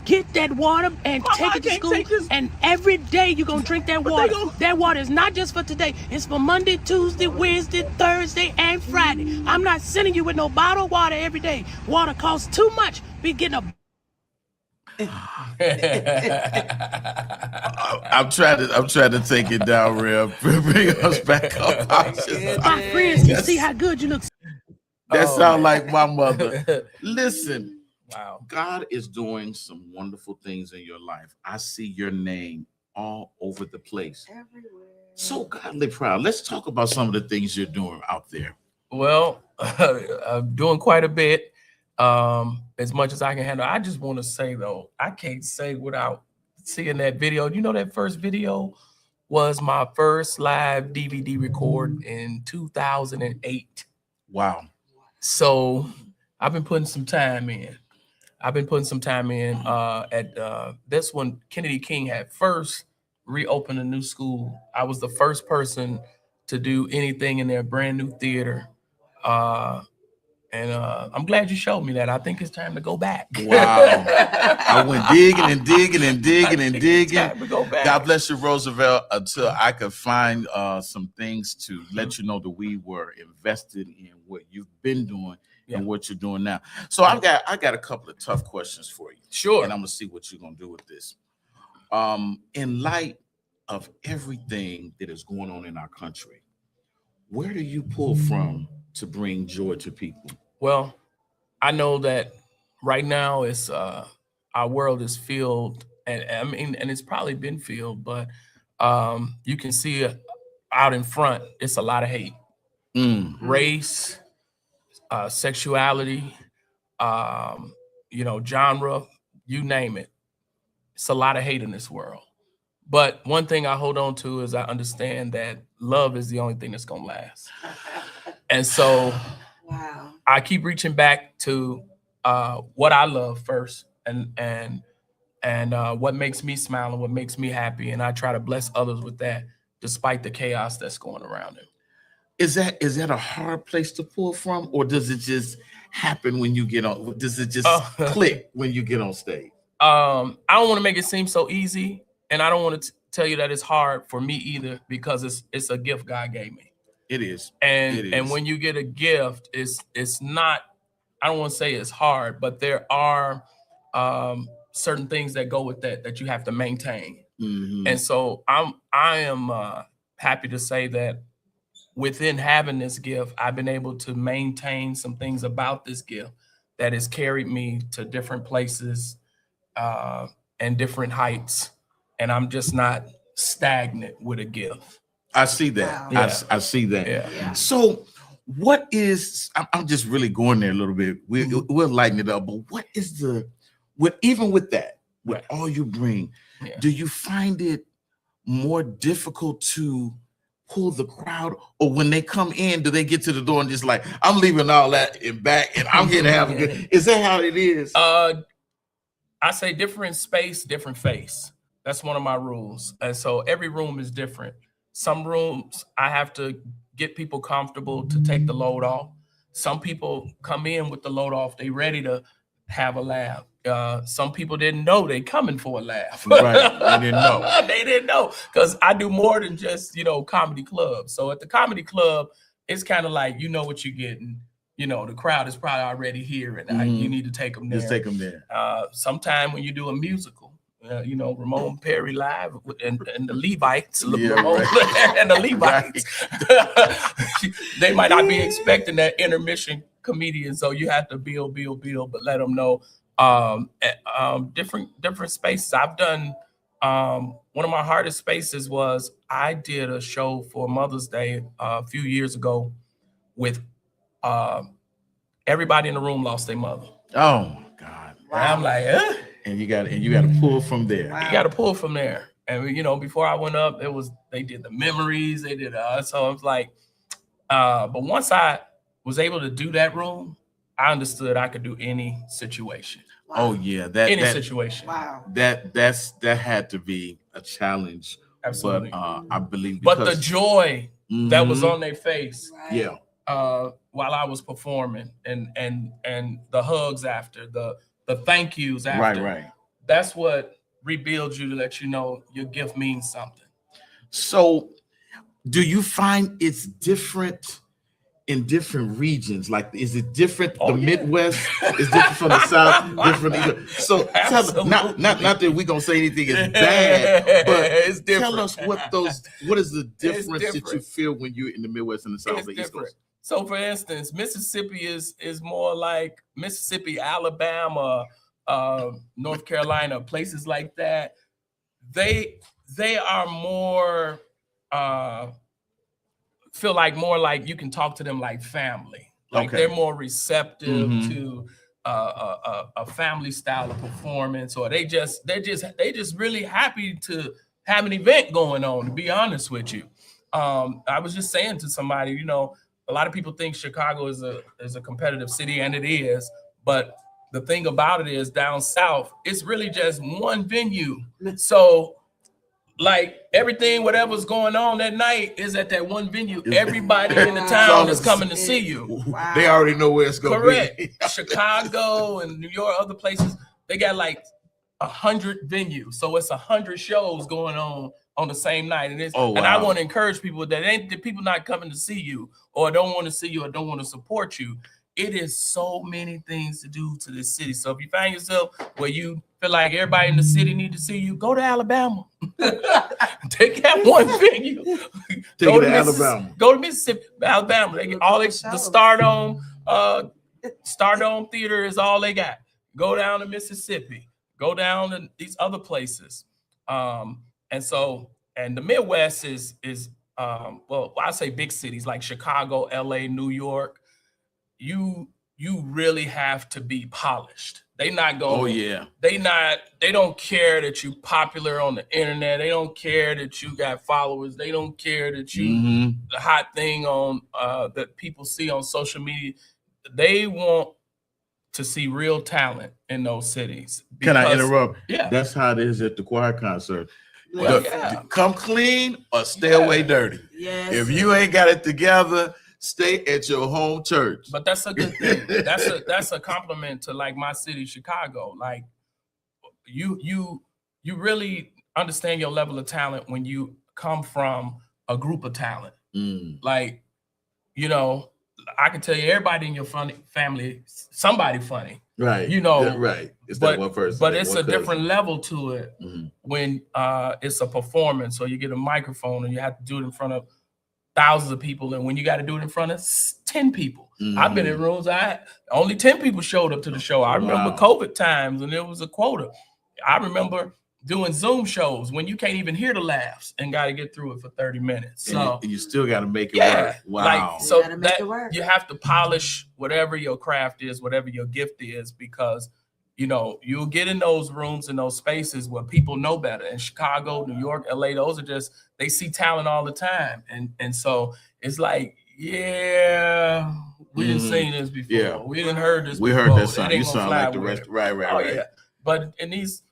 [SPEAKER 11] get that water and take it to school. And every day you're going to drink that water. That water is not just for today. It's for Monday, Tuesday, Wednesday, Thursday, and Friday. I'm not sending you with no bottled water every day. Water costs too much. Be getting a...
[SPEAKER 4] I'm trying to take it down, Rev. Bring us back up.
[SPEAKER 11] My friends can see how good you look.
[SPEAKER 4] That sounds like my mother. Listen,
[SPEAKER 6] Wow.
[SPEAKER 4] God is doing some wonderful things in your life. I see your name all over the place.
[SPEAKER 5] Everywhere.
[SPEAKER 4] So godly proud. Let's talk about some of the things you're doing out there.
[SPEAKER 11] Well, I'm doing quite a bit, as much as I can handle. I just want to say though, I can't say without seeing that video. You know, that first video was my first live DVD record in 2008.
[SPEAKER 4] Wow.
[SPEAKER 11] So I've been putting some time in. At this one, Kennedy King had first reopened a new school. I was the first person to do anything in their brand new theater. And I'm glad you showed me that. I think it's time to go back.
[SPEAKER 4] Wow. I went digging and digging and digging and digging.
[SPEAKER 11] Time to go back.
[SPEAKER 4] God bless you, Roosevelt, until I could find some things to let you know that we were invested in what you've been doing and what you're doing now. So I got a couple of tough questions for you.
[SPEAKER 11] Sure.
[SPEAKER 4] And I'm gonna see what you're gonna do with this. In light of everything that is going on in our country, where do you pull from to bring joy to people?
[SPEAKER 11] Well, I know that right now it's our world is filled, and it's probably been filled, but you can see out in front, it's a lot of hate, race, sexuality, genre, you name it. It's a lot of hate in this world. But one thing I hold on to is I understand that love is the only thing that's gonna last. And so
[SPEAKER 5] Wow.
[SPEAKER 11] I keep reaching back to what I love first and what makes me smile and what makes me happy. And I try to bless others with that despite the chaos that's going around them.
[SPEAKER 4] Is that a hard place to pull from, or does it just happen when you get on? Does it just click when you get on stage?
[SPEAKER 11] I don't want to make it seem so easy, and I don't want to tell you that it's hard for me either, because it's a gift God gave me.
[SPEAKER 4] It is.
[SPEAKER 11] And when you get a gift, it's not, I don't want to say it's hard, but there are certain things that go with that you have to maintain.
[SPEAKER 4] Mm-hmm.
[SPEAKER 11] And so I am happy to say that within having this gift, I've been able to maintain some things about this gift that has carried me to different places and different heights. And I'm just not stagnant with a gift.
[SPEAKER 4] I see that.
[SPEAKER 11] Wow.
[SPEAKER 4] I see that.
[SPEAKER 11] Yeah.
[SPEAKER 4] So what is, I'm just really going there a little bit. We'll lighten it up, but what is even with that, with all you bring, do you find it more difficult to pull the crowd, or when they come in, do they get to the door and just like, I'm leaving all that in back and I'm here to have a good, is that how it is?
[SPEAKER 11] I say different space, different face. That's one of my rules. And so every room is different. Some rooms I have to get people comfortable to take the load off. Some people come in with the load off. They ready to have a laugh. Some people didn't know they coming for a laugh.
[SPEAKER 4] Right, they didn't know.
[SPEAKER 11] They didn't know, because I do more than just, comedy club. So at the comedy club, it's kind of like, you know what you're getting. The crowd is probably already here, and you need to take them there.
[SPEAKER 4] Just take them there.
[SPEAKER 11] Sometime when you do a musical, Ramon Perry live and the Levites, and the Levites, they might not be expecting that intermission comedian, so you have to build, but let them know. Different spaces. I've done one of my hardest spaces was I did a show for Mother's Day a few years ago with everybody in the room lost their mother.
[SPEAKER 4] Oh my God!
[SPEAKER 11] Wow. And I'm like,
[SPEAKER 4] and you got to pull from there.
[SPEAKER 11] Wow. You got to pull from there. And before I went up, they did the memories. They did so I was like, but once I was able to do that room, I understood I could do any situation.
[SPEAKER 4] Wow. Oh yeah,
[SPEAKER 11] any situation.
[SPEAKER 5] Wow.
[SPEAKER 4] That had to be a challenge.
[SPEAKER 11] Absolutely.
[SPEAKER 4] But I believe.
[SPEAKER 11] But the joy that was on their face.
[SPEAKER 5] Right.
[SPEAKER 4] Yeah.
[SPEAKER 11] While I was performing, and the hugs after, the thank yous after.
[SPEAKER 4] Right.
[SPEAKER 11] That's what rebuilds you, to let you know your gift means something.
[SPEAKER 4] So, do you find it's different in different regions? Like, is it different? The Midwest is different from the South. Different. So, not that we're gonna say anything is bad, but
[SPEAKER 11] it's different.
[SPEAKER 4] Tell us what is the difference that you feel when you're in the Midwest and the South?
[SPEAKER 11] It's different. So for instance, Mississippi is more like Mississippi, Alabama, North Carolina, places like that. They are more feel like more like you can talk to them like family. Like they're more receptive to a family style of performance, or they just really happy to have an event going on, to be honest with you. I was just saying to somebody, you know, a lot of people think Chicago is a competitive city, and it is, but the thing about it is down south, it's really just one venue. So like everything, whatever's going on that night is at that one venue. Everybody in the town is coming to see you.
[SPEAKER 4] Wow. They already know where it's going to be.
[SPEAKER 11] Chicago and New York, other places, they got like 100 venues. So it's 100 shows going on the same night. And and I want to encourage people that ain't the people not coming to see you or don't want to see you or don't want to support you. It is so many things to do to this city. So if you find yourself where you feel like everybody in the city need to see you, go to Alabama. Take that one venue. Go to Alabama. Go to Mississippi, Alabama. They get the Stardome Theater is all they got. Go down to Mississippi. Go down to these other places. And the Midwest is well, I say big cities like Chicago, LA, New York. You really have to be polished. They not going. They don't care that you popular on the internet. They don't care that you got followers. They don't care that you the hot thing on that people see on social media. They want to see real talent in those cities.
[SPEAKER 4] Can I interrupt?
[SPEAKER 11] Yeah.
[SPEAKER 4] That's how it is at the choir concert. Come clean or stay away dirty.
[SPEAKER 5] Yes.
[SPEAKER 4] If you ain't got it together, stay at your home church.
[SPEAKER 11] But that's a good thing. That's a compliment to like my city, Chicago. Like you really understand your level of talent when you come from a group of talent. Like, you know, I can tell you everybody in your family, somebody funny.
[SPEAKER 4] Right.
[SPEAKER 11] You know,
[SPEAKER 4] right. It's that one person.
[SPEAKER 11] But it's a different level to it when it's a performance, or you get a microphone and you have to do it in front of thousands of people, and when you got to do it in front of 10 people. I've been in rooms only 10 people showed up to the show. I remember COVID times, and there was a quota. I remember doing Zoom shows when you can't even hear the laughs and got to get through it for 30 minutes. So
[SPEAKER 4] and you still got to make it work. Wow.
[SPEAKER 11] Like, so you have to polish whatever your craft is, whatever your gift is, because you know, you'll get in those rooms and those spaces where people know better. In Chicago, New York, LA, those are just, they see talent all the time. And so it's like, yeah, we didn't seen this before. Yeah. We didn't heard this before.
[SPEAKER 4] We heard that song. You sound like the rest. Right.
[SPEAKER 11] Yeah. But in these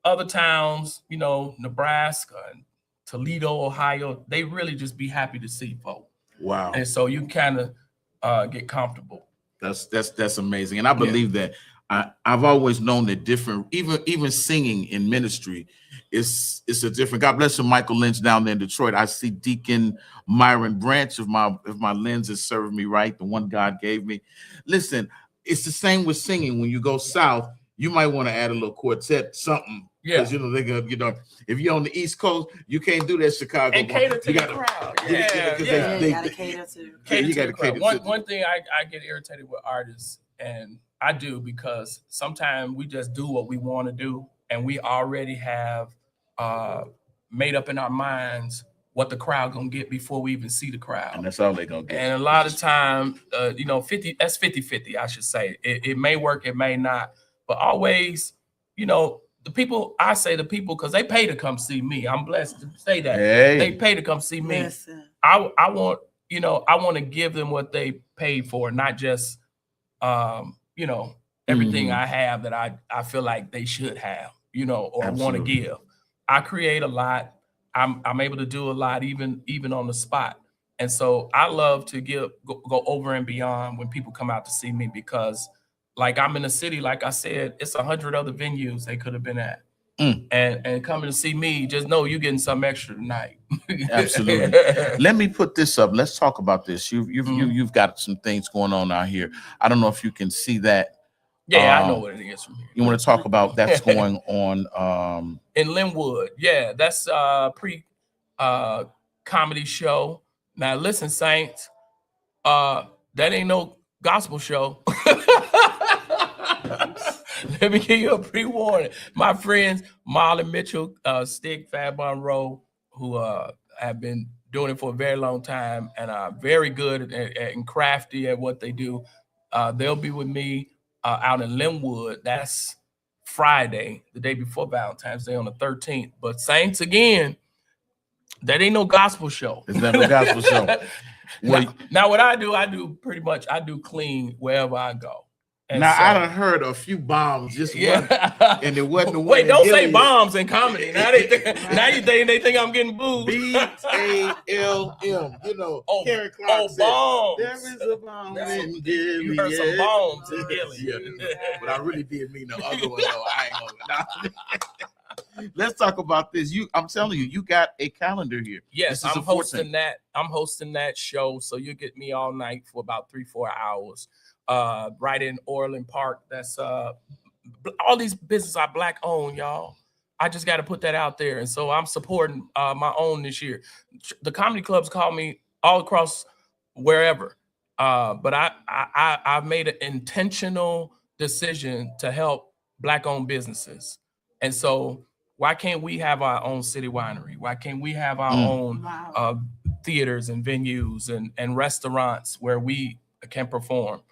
[SPEAKER 11] other towns, you know, Nebraska and Toledo, Ohio, they really just be happy to see folk.
[SPEAKER 4] Wow.
[SPEAKER 11] And so you kind of get comfortable.
[SPEAKER 4] That's amazing. And I believe that I've always known that different, even singing in ministry is a different. God bless you, Michael Lynch down there in Detroit. I see Deacon Myron Branch, if my lens is serving me right, the one God gave me. Listen, it's the same with singing. When you go south, you might want to add a little quartet, something.
[SPEAKER 11] Yeah,
[SPEAKER 4] because you know they're gonna, you know, if you're on the East Coast, you can't do that Chicago.
[SPEAKER 11] And cater to the crowd.
[SPEAKER 5] You gotta cater to.
[SPEAKER 11] You gotta cater. One thing I get irritated with artists, and I do, because sometimes we just do what we want to do, and we already have made up in our minds what the crowd gonna get before we even see the crowd.
[SPEAKER 4] And that's all they're gonna get.
[SPEAKER 11] And a lot of time, you know, 50-50, I should say. It may work, it may not, but always, you know, the people, I say the people, because they pay to come see me. I'm blessed to say that.
[SPEAKER 4] Hey.
[SPEAKER 11] They pay to come see me.
[SPEAKER 5] Listen.
[SPEAKER 11] I want, you know, I want to give them what they paid for, not just you know, everything I have that I feel like they should have, you know, or want to give. I create a lot. I'm able to do a lot, even on the spot. And so I love to go over and beyond when people come out to see me, because like I'm in a city, like I said, it's 100 other venues they could have been at. And coming to see me, just know you're getting something extra tonight.
[SPEAKER 4] Absolutely. Let me put this up. Let's talk about this. You've got some things going on out here. I don't know if you can see that.
[SPEAKER 11] Yeah, I know what it is from here.
[SPEAKER 4] You want to talk about that's going on
[SPEAKER 11] in Linwood? Yeah, that's pre comedy show. Now listen, Saints. That ain't no gospel show. Let me give you a pre-warning. My friends, Marlon Mitchell, Stick, Fab Monroe, who have been doing it for a very long time and are very good and crafty at what they do. They'll be with me out in Linwood. That's Friday, the day before Valentine's Day on the 13th. But Saints, again, that ain't no gospel show.
[SPEAKER 4] It's not no gospel show.
[SPEAKER 11] Now what I do pretty much, I do clean wherever I go. And
[SPEAKER 4] now,
[SPEAKER 11] so,
[SPEAKER 4] I done heard a few bombs just one, and it wasn't the one.
[SPEAKER 11] Wait, don't say bombs in comedy. Now you think I'm getting booed.
[SPEAKER 4] BALM, you know, Karen Clark said,
[SPEAKER 11] bombs.
[SPEAKER 4] there is a bomb in Gilead.
[SPEAKER 11] You heard some bombs in Gilead.
[SPEAKER 4] Yeah, but I really did mean the other one, though. I ain't gonna. Let's talk about this. I'm telling you, you got a calendar here.
[SPEAKER 11] Yes, I'm hosting that. I'm hosting that show, so you get me all night for about 3-4 hours. Right in Orland Park. That's all these businesses are Black owned, y'all. I just got to put that out there, and so I'm supporting my own this year. The comedy clubs call me all across wherever, but I've made an intentional decision to help Black owned businesses, and so why can't we have our own city winery? Why can't we have our own theaters and venues and restaurants where we can perform?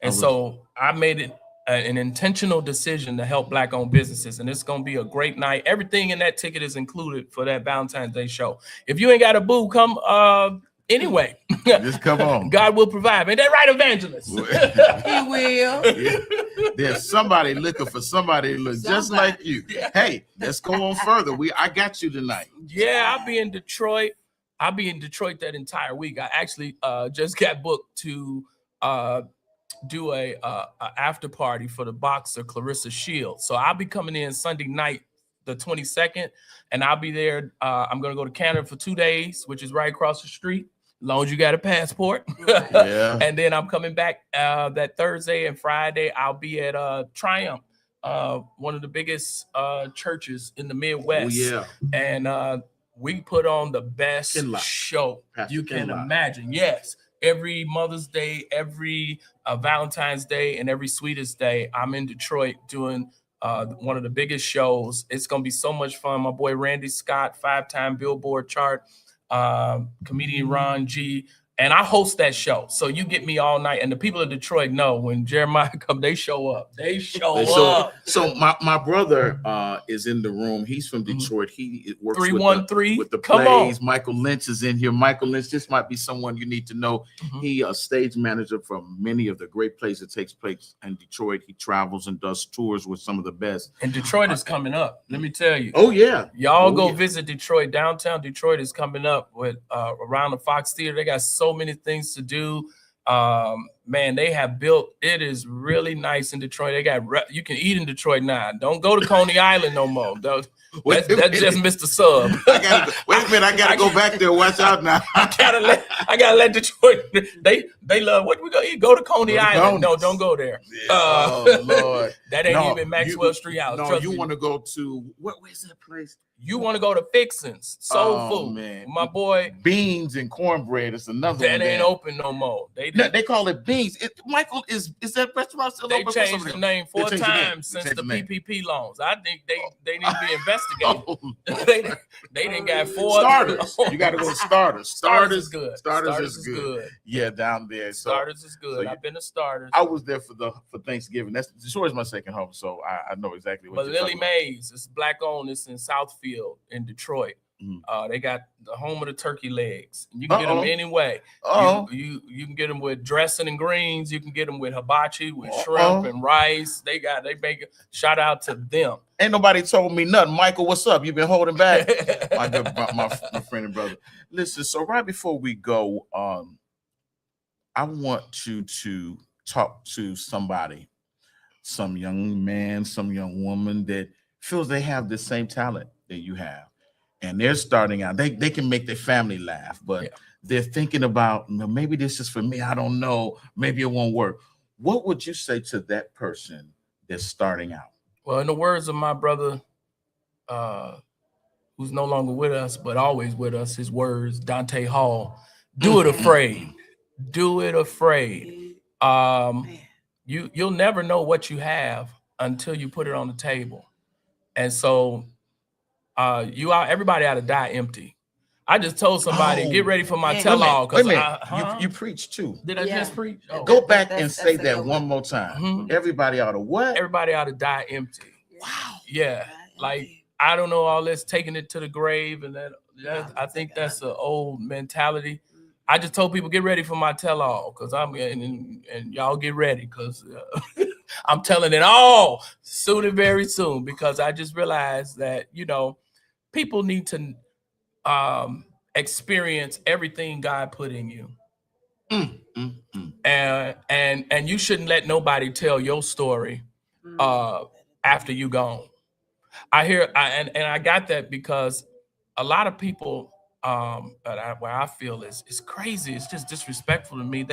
[SPEAKER 11] And so I made it an intentional decision to help Black owned businesses. And it's going to be a great night. Everything in that ticket is included for that Valentine's Day show. If you ain't got a boo, come anyway.
[SPEAKER 4] Just come on.
[SPEAKER 11] God will provide. Ain't that right, evangelist?
[SPEAKER 5] He will.
[SPEAKER 4] Yeah. There's somebody looking for somebody to look just like you.
[SPEAKER 11] Yeah.
[SPEAKER 4] Hey, let's go on further. I got you tonight.
[SPEAKER 11] Yeah, I'll be in Detroit. I'll be in Detroit that entire week. I actually just got booked to do a after party for the boxer Clarissa Shields. So I'll be coming in Sunday night, the 22nd, and I'll be there. I'm going to go to Canada for 2 days, which is right across the street, as long as you got a passport.
[SPEAKER 4] Yeah.
[SPEAKER 11] And then I'm coming back that Thursday and Friday. I'll be at Triumph, one of the biggest churches in the Midwest.
[SPEAKER 4] Oh, yeah.
[SPEAKER 11] And we put on the best show you can imagine. Yes. Every Mother's Day, every Valentine's Day, and every Sweetest Day, I'm in Detroit doing one of the biggest shows. It's going to be so much fun. My boy Randy Scott, 5-time Billboard chart, comedian Ron G. And I host that show. So you get me all night. And the people of Detroit know when Jeremiah come, they show up. They show up.
[SPEAKER 4] So my brother is in the room. He's from Detroit. He works
[SPEAKER 11] 313
[SPEAKER 4] with the
[SPEAKER 11] come
[SPEAKER 4] plays.
[SPEAKER 11] on.
[SPEAKER 4] Michael Lynch is in here. Michael Lynch, this might be someone you need to know. He a stage manager for many of the great plays that takes place in Detroit. He travels and does tours with some of the best.
[SPEAKER 11] And Detroit is coming up. Let me tell you.
[SPEAKER 4] Oh, yeah.
[SPEAKER 11] Y'all go visit Detroit. Downtown Detroit is coming up with around the Fox Theater. They got so many things to do. Man, they have built, it is really nice in Detroit. They got, you can eat in Detroit now. Don't go to Coney Island no more. That's just Mr. Sub.
[SPEAKER 4] Wait a minute, I gotta go back there. Watch out now.
[SPEAKER 11] I gotta let Detroit. They love what we go eat. Go to Coney Island. No, don't go there.
[SPEAKER 4] Yeah. Oh Lord,
[SPEAKER 11] that ain't even Maxwell Street House.
[SPEAKER 4] No, you want to go to where's that place?
[SPEAKER 11] You want to go to Fixin's Soul Food,
[SPEAKER 4] man.
[SPEAKER 11] My boy.
[SPEAKER 4] Beans and cornbread is another
[SPEAKER 11] that
[SPEAKER 4] one.
[SPEAKER 11] That ain't open no more.
[SPEAKER 4] They call it Beans. Michael, is that restaurant still
[SPEAKER 11] they
[SPEAKER 4] open?
[SPEAKER 11] They changed the name 4 times since the PPP loans. I think they need to be investigated. They didn't got 4
[SPEAKER 4] starters. You got to go to starters.
[SPEAKER 11] Starters is good.
[SPEAKER 4] Starters is good. Yeah, down there.
[SPEAKER 11] Starters is good. I've been to Starters.
[SPEAKER 4] I was there for Thanksgiving. Detroit's my second home, so I know exactly what.
[SPEAKER 11] But Lily Mays, it's Black owned. It's in Southfield in Detroit. They got the home of the turkey legs. You can get them any way. You can get them with dressing and greens. You can get them with hibachi, with shrimp and rice. They make it. Shout out to them.
[SPEAKER 4] Ain't nobody told me nothing. Michael, what's up? You've been holding back. my friend and brother. Listen, so right before we go, I want you to talk to somebody, some young man, some young woman that feels they have the same talent that you have. And they're starting out. They can make their family laugh, but they're thinking about, maybe this is for me. I don't know. Maybe it won't work. What would you say to that person that's starting out?
[SPEAKER 11] Well, in the words of my brother, who's no longer with us, but always with us, his words, Dante Hall, do it afraid. do it afraid. You'll never know what you have until you put it on the table. And so everybody ought to die empty. I just told somebody, get ready for my tell-all.
[SPEAKER 4] Wait a minute. You preach too.
[SPEAKER 11] Did I just preach? Oh.
[SPEAKER 4] Go back and say that one more time. Everybody ought to what?
[SPEAKER 11] Everybody ought to die empty. Wow. Yeah. Like, I don't know all this taking it to the grave, and I think that's an old mentality. I just told people, get ready for my tell-all, because and y'all get ready, because I'm telling it all soon and very soon, because I just realized that, people need to experience everything God put in you. And you shouldn't let nobody tell your story after you gone. I got that because a lot of people where I feel it's crazy. It's just disrespectful to me.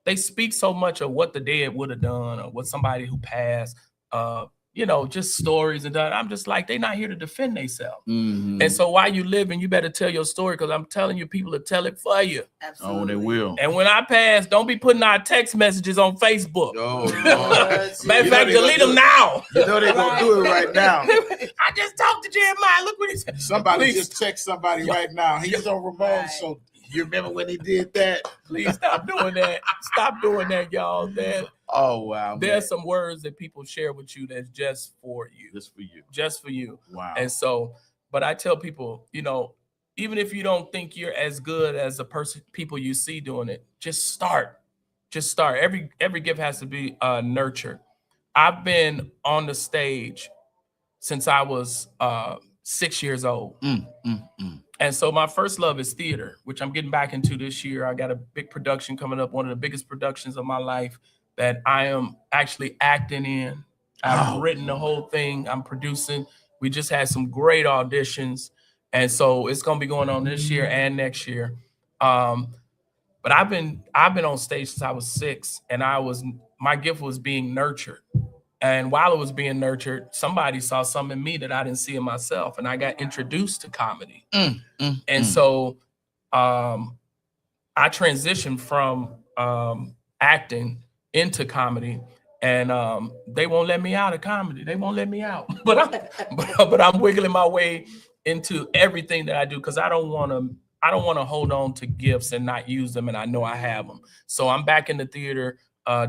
[SPEAKER 11] They speak so much of what the dead would have done or what somebody who passed, just stories and that. I'm just like, they're not here to defend themselves. And so while you living, you better tell your story, because I'm telling you, people will tell it for you.
[SPEAKER 4] Absolutely. Oh, they will.
[SPEAKER 11] And when I pass, don't be putting our text messages on Facebook.
[SPEAKER 4] Oh, Lord.
[SPEAKER 11] Matter of fact, delete them now.
[SPEAKER 4] You know they're going to do it right now.
[SPEAKER 11] I just talked to Jeremiah. Look what he said.
[SPEAKER 2] Somebody just text somebody right now. He's on Ramon, so you remember when he did that?
[SPEAKER 11] Please stop doing that. Stop doing that, y'all.
[SPEAKER 4] Oh, wow.
[SPEAKER 11] There's some words that people share with you that's just for you. Just for you. Wow. And so, but I tell people, even if you don't think you're as good as people you see doing it, just start. Just start. Every gift has to be nurtured. I've been on the stage since I was 6 years old. And so my first love is theater, which I'm getting back into this year. I got a big production coming up, one of the biggest productions of my life that I am actually acting in. I've written the whole thing. I'm producing. We just had some great auditions. And so it's going to be going on this year and next year. But I've been on stage since I was 6, and my gift was being nurtured. And while it was being nurtured, somebody saw something in me that I didn't see in myself, and I got introduced to comedy. And so I transitioned from acting into comedy, and they won't let me out of comedy. They won't let me out. But I'm wiggling my way into everything that I do, because I don't want to hold on to gifts and not use them, and I know I have them. So I'm back in the theater,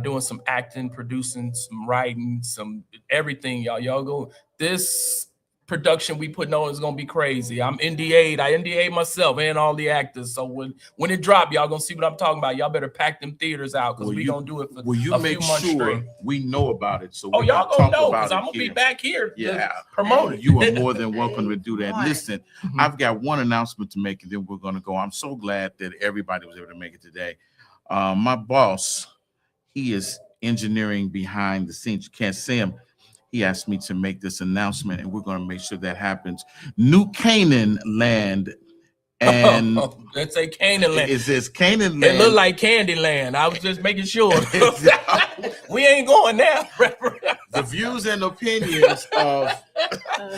[SPEAKER 11] doing some acting, producing, some writing, some everything, y'all. Y'all go. This production we putting on is gonna be crazy. I'm NDA'd. I NDA'd myself and all the actors. So when it drop, y'all gonna see what I'm talking about. Y'all better pack them theaters out, because we gonna do it for a few months straight.
[SPEAKER 4] We know about it? So
[SPEAKER 11] y'all gonna know, because I'm gonna be back here.
[SPEAKER 4] Yeah,
[SPEAKER 11] promote it.
[SPEAKER 4] You are more than welcome to do that. Listen, I've got one announcement to make, and then we're gonna go. I'm so glad that everybody was able to make it today. My boss, he is engineering behind the scenes. You can't see him. He asked me to make this announcement, and we're going to make sure that happens. New Canaan Land, and
[SPEAKER 11] let's say Canaan Land.
[SPEAKER 4] It says Canaan Land.
[SPEAKER 11] It looked like Candy Land. I was just making sure. We ain't going there.
[SPEAKER 4] The views and opinions of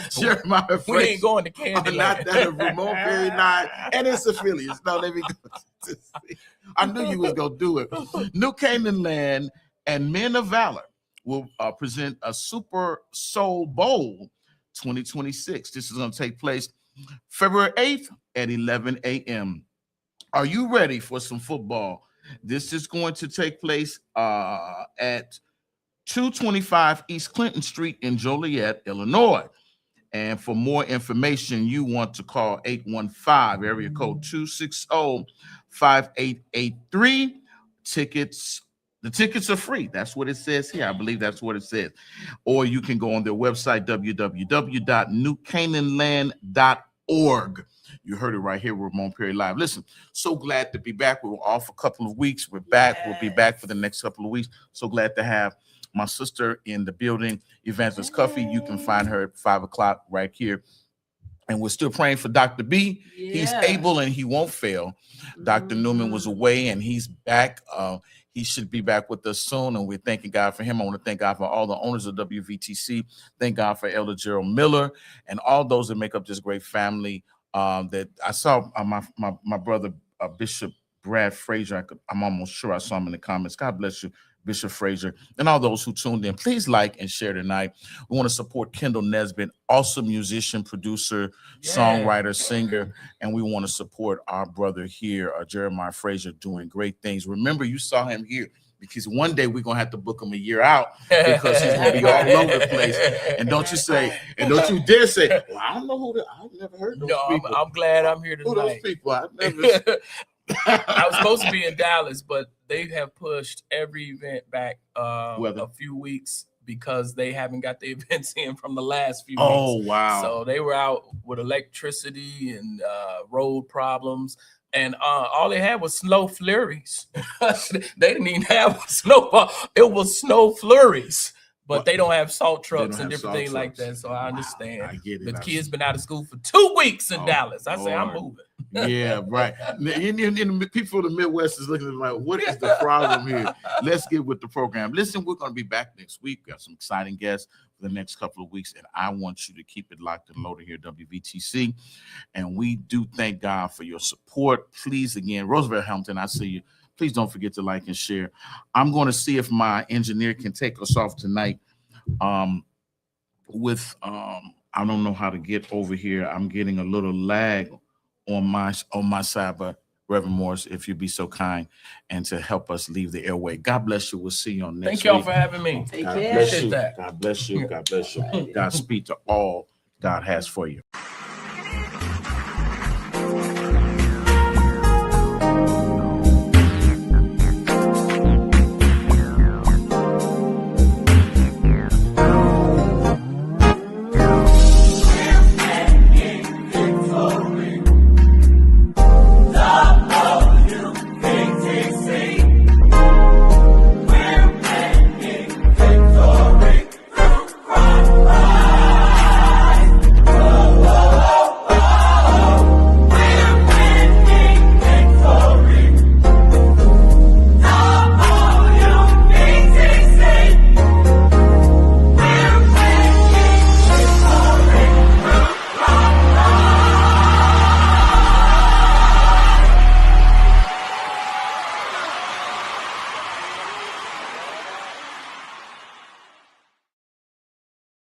[SPEAKER 4] Jeremiah Frazier,
[SPEAKER 11] we ain't going to Candy Land.
[SPEAKER 4] Not that of Ramon Perry, and its affiliates. No, let me go. I knew you was gonna do it. New Canaan Land and Men of Valor will present a Super Soul Bowl 2026. This is going to take place February 8th at 11 a.m. Are you ready for some football? This is going to take place at 225 East Clinton Street in Joliet, Illinois. And for more information, you want to call 815 area code 260-5883. The tickets are free. That's what it says here. I believe that's what it says. Or you can go on their website, www.newcanaanland.org. You heard it right here with Ramon Perry Live. Listen, so glad to be back. We were off a couple of weeks. We're back. Yes. We'll be back for the next couple of weeks. So glad to have my sister in the building, Evangelist Cuffie. You can find her at 5 o'clock right here. And we're still praying for Dr. B. Yeah. He's able and he won't fail. Dr. Newman was away and he's back. He should be back with us soon, and we're thanking God for him. I want to thank God for all the owners of WVTC. Thank God for Elder Gerald Miller and all those that make up this great family. That I saw my brother Bishop Brad Frazier. I'm almost sure I saw him in the comments. God bless you, Bishop Frazier, and all those who tuned in. Please like and share tonight. We want to support Kendall Nesbitt, awesome musician, producer, songwriter, singer, and we want to support our brother here, Jeremiah Frazier, doing great things. Remember, you saw him here, because one day we're gonna have to book him a year out because he's gonna be all over the place. And don't you dare say, well, I don't know who I've never heard those people.
[SPEAKER 12] I'm glad I'm here tonight.
[SPEAKER 4] Who those people? I've never
[SPEAKER 12] I was supposed to be in Dallas, but they have pushed every event back a few weeks because they haven't got the events in from the last few weeks.
[SPEAKER 4] Oh, wow.
[SPEAKER 12] So they were out with electricity and road problems. And all they had was snow flurries. They didn't even have snowfall. It was snow flurries. But they don't have salt trucks and different things like that. So I understand.
[SPEAKER 4] I get it.
[SPEAKER 12] The kids been out of school for 2 weeks in Dallas. I say, I'm moving.
[SPEAKER 4] Yeah, right. And people in the Midwest is looking at like, what is the problem here? Let's get with the program. Listen, we're going to be back next week. We've got some exciting guests for the next couple of weeks, and I want you to keep it locked and loaded here at WVTC. And we do thank God for your support. Please, again, Roosevelt Hamilton, I see you. Please don't forget to like and share. I'm going to see if my engineer can take us off tonight with I don't know how to get over here. I'm getting a little lag on my side, but Reverend Morris, if you'd be so kind and to help us leave the airway. God bless you. We'll see you on next week.
[SPEAKER 12] Thank y'all for having me.
[SPEAKER 4] God bless you. God bless you. God bless you. God speed to all God has for you.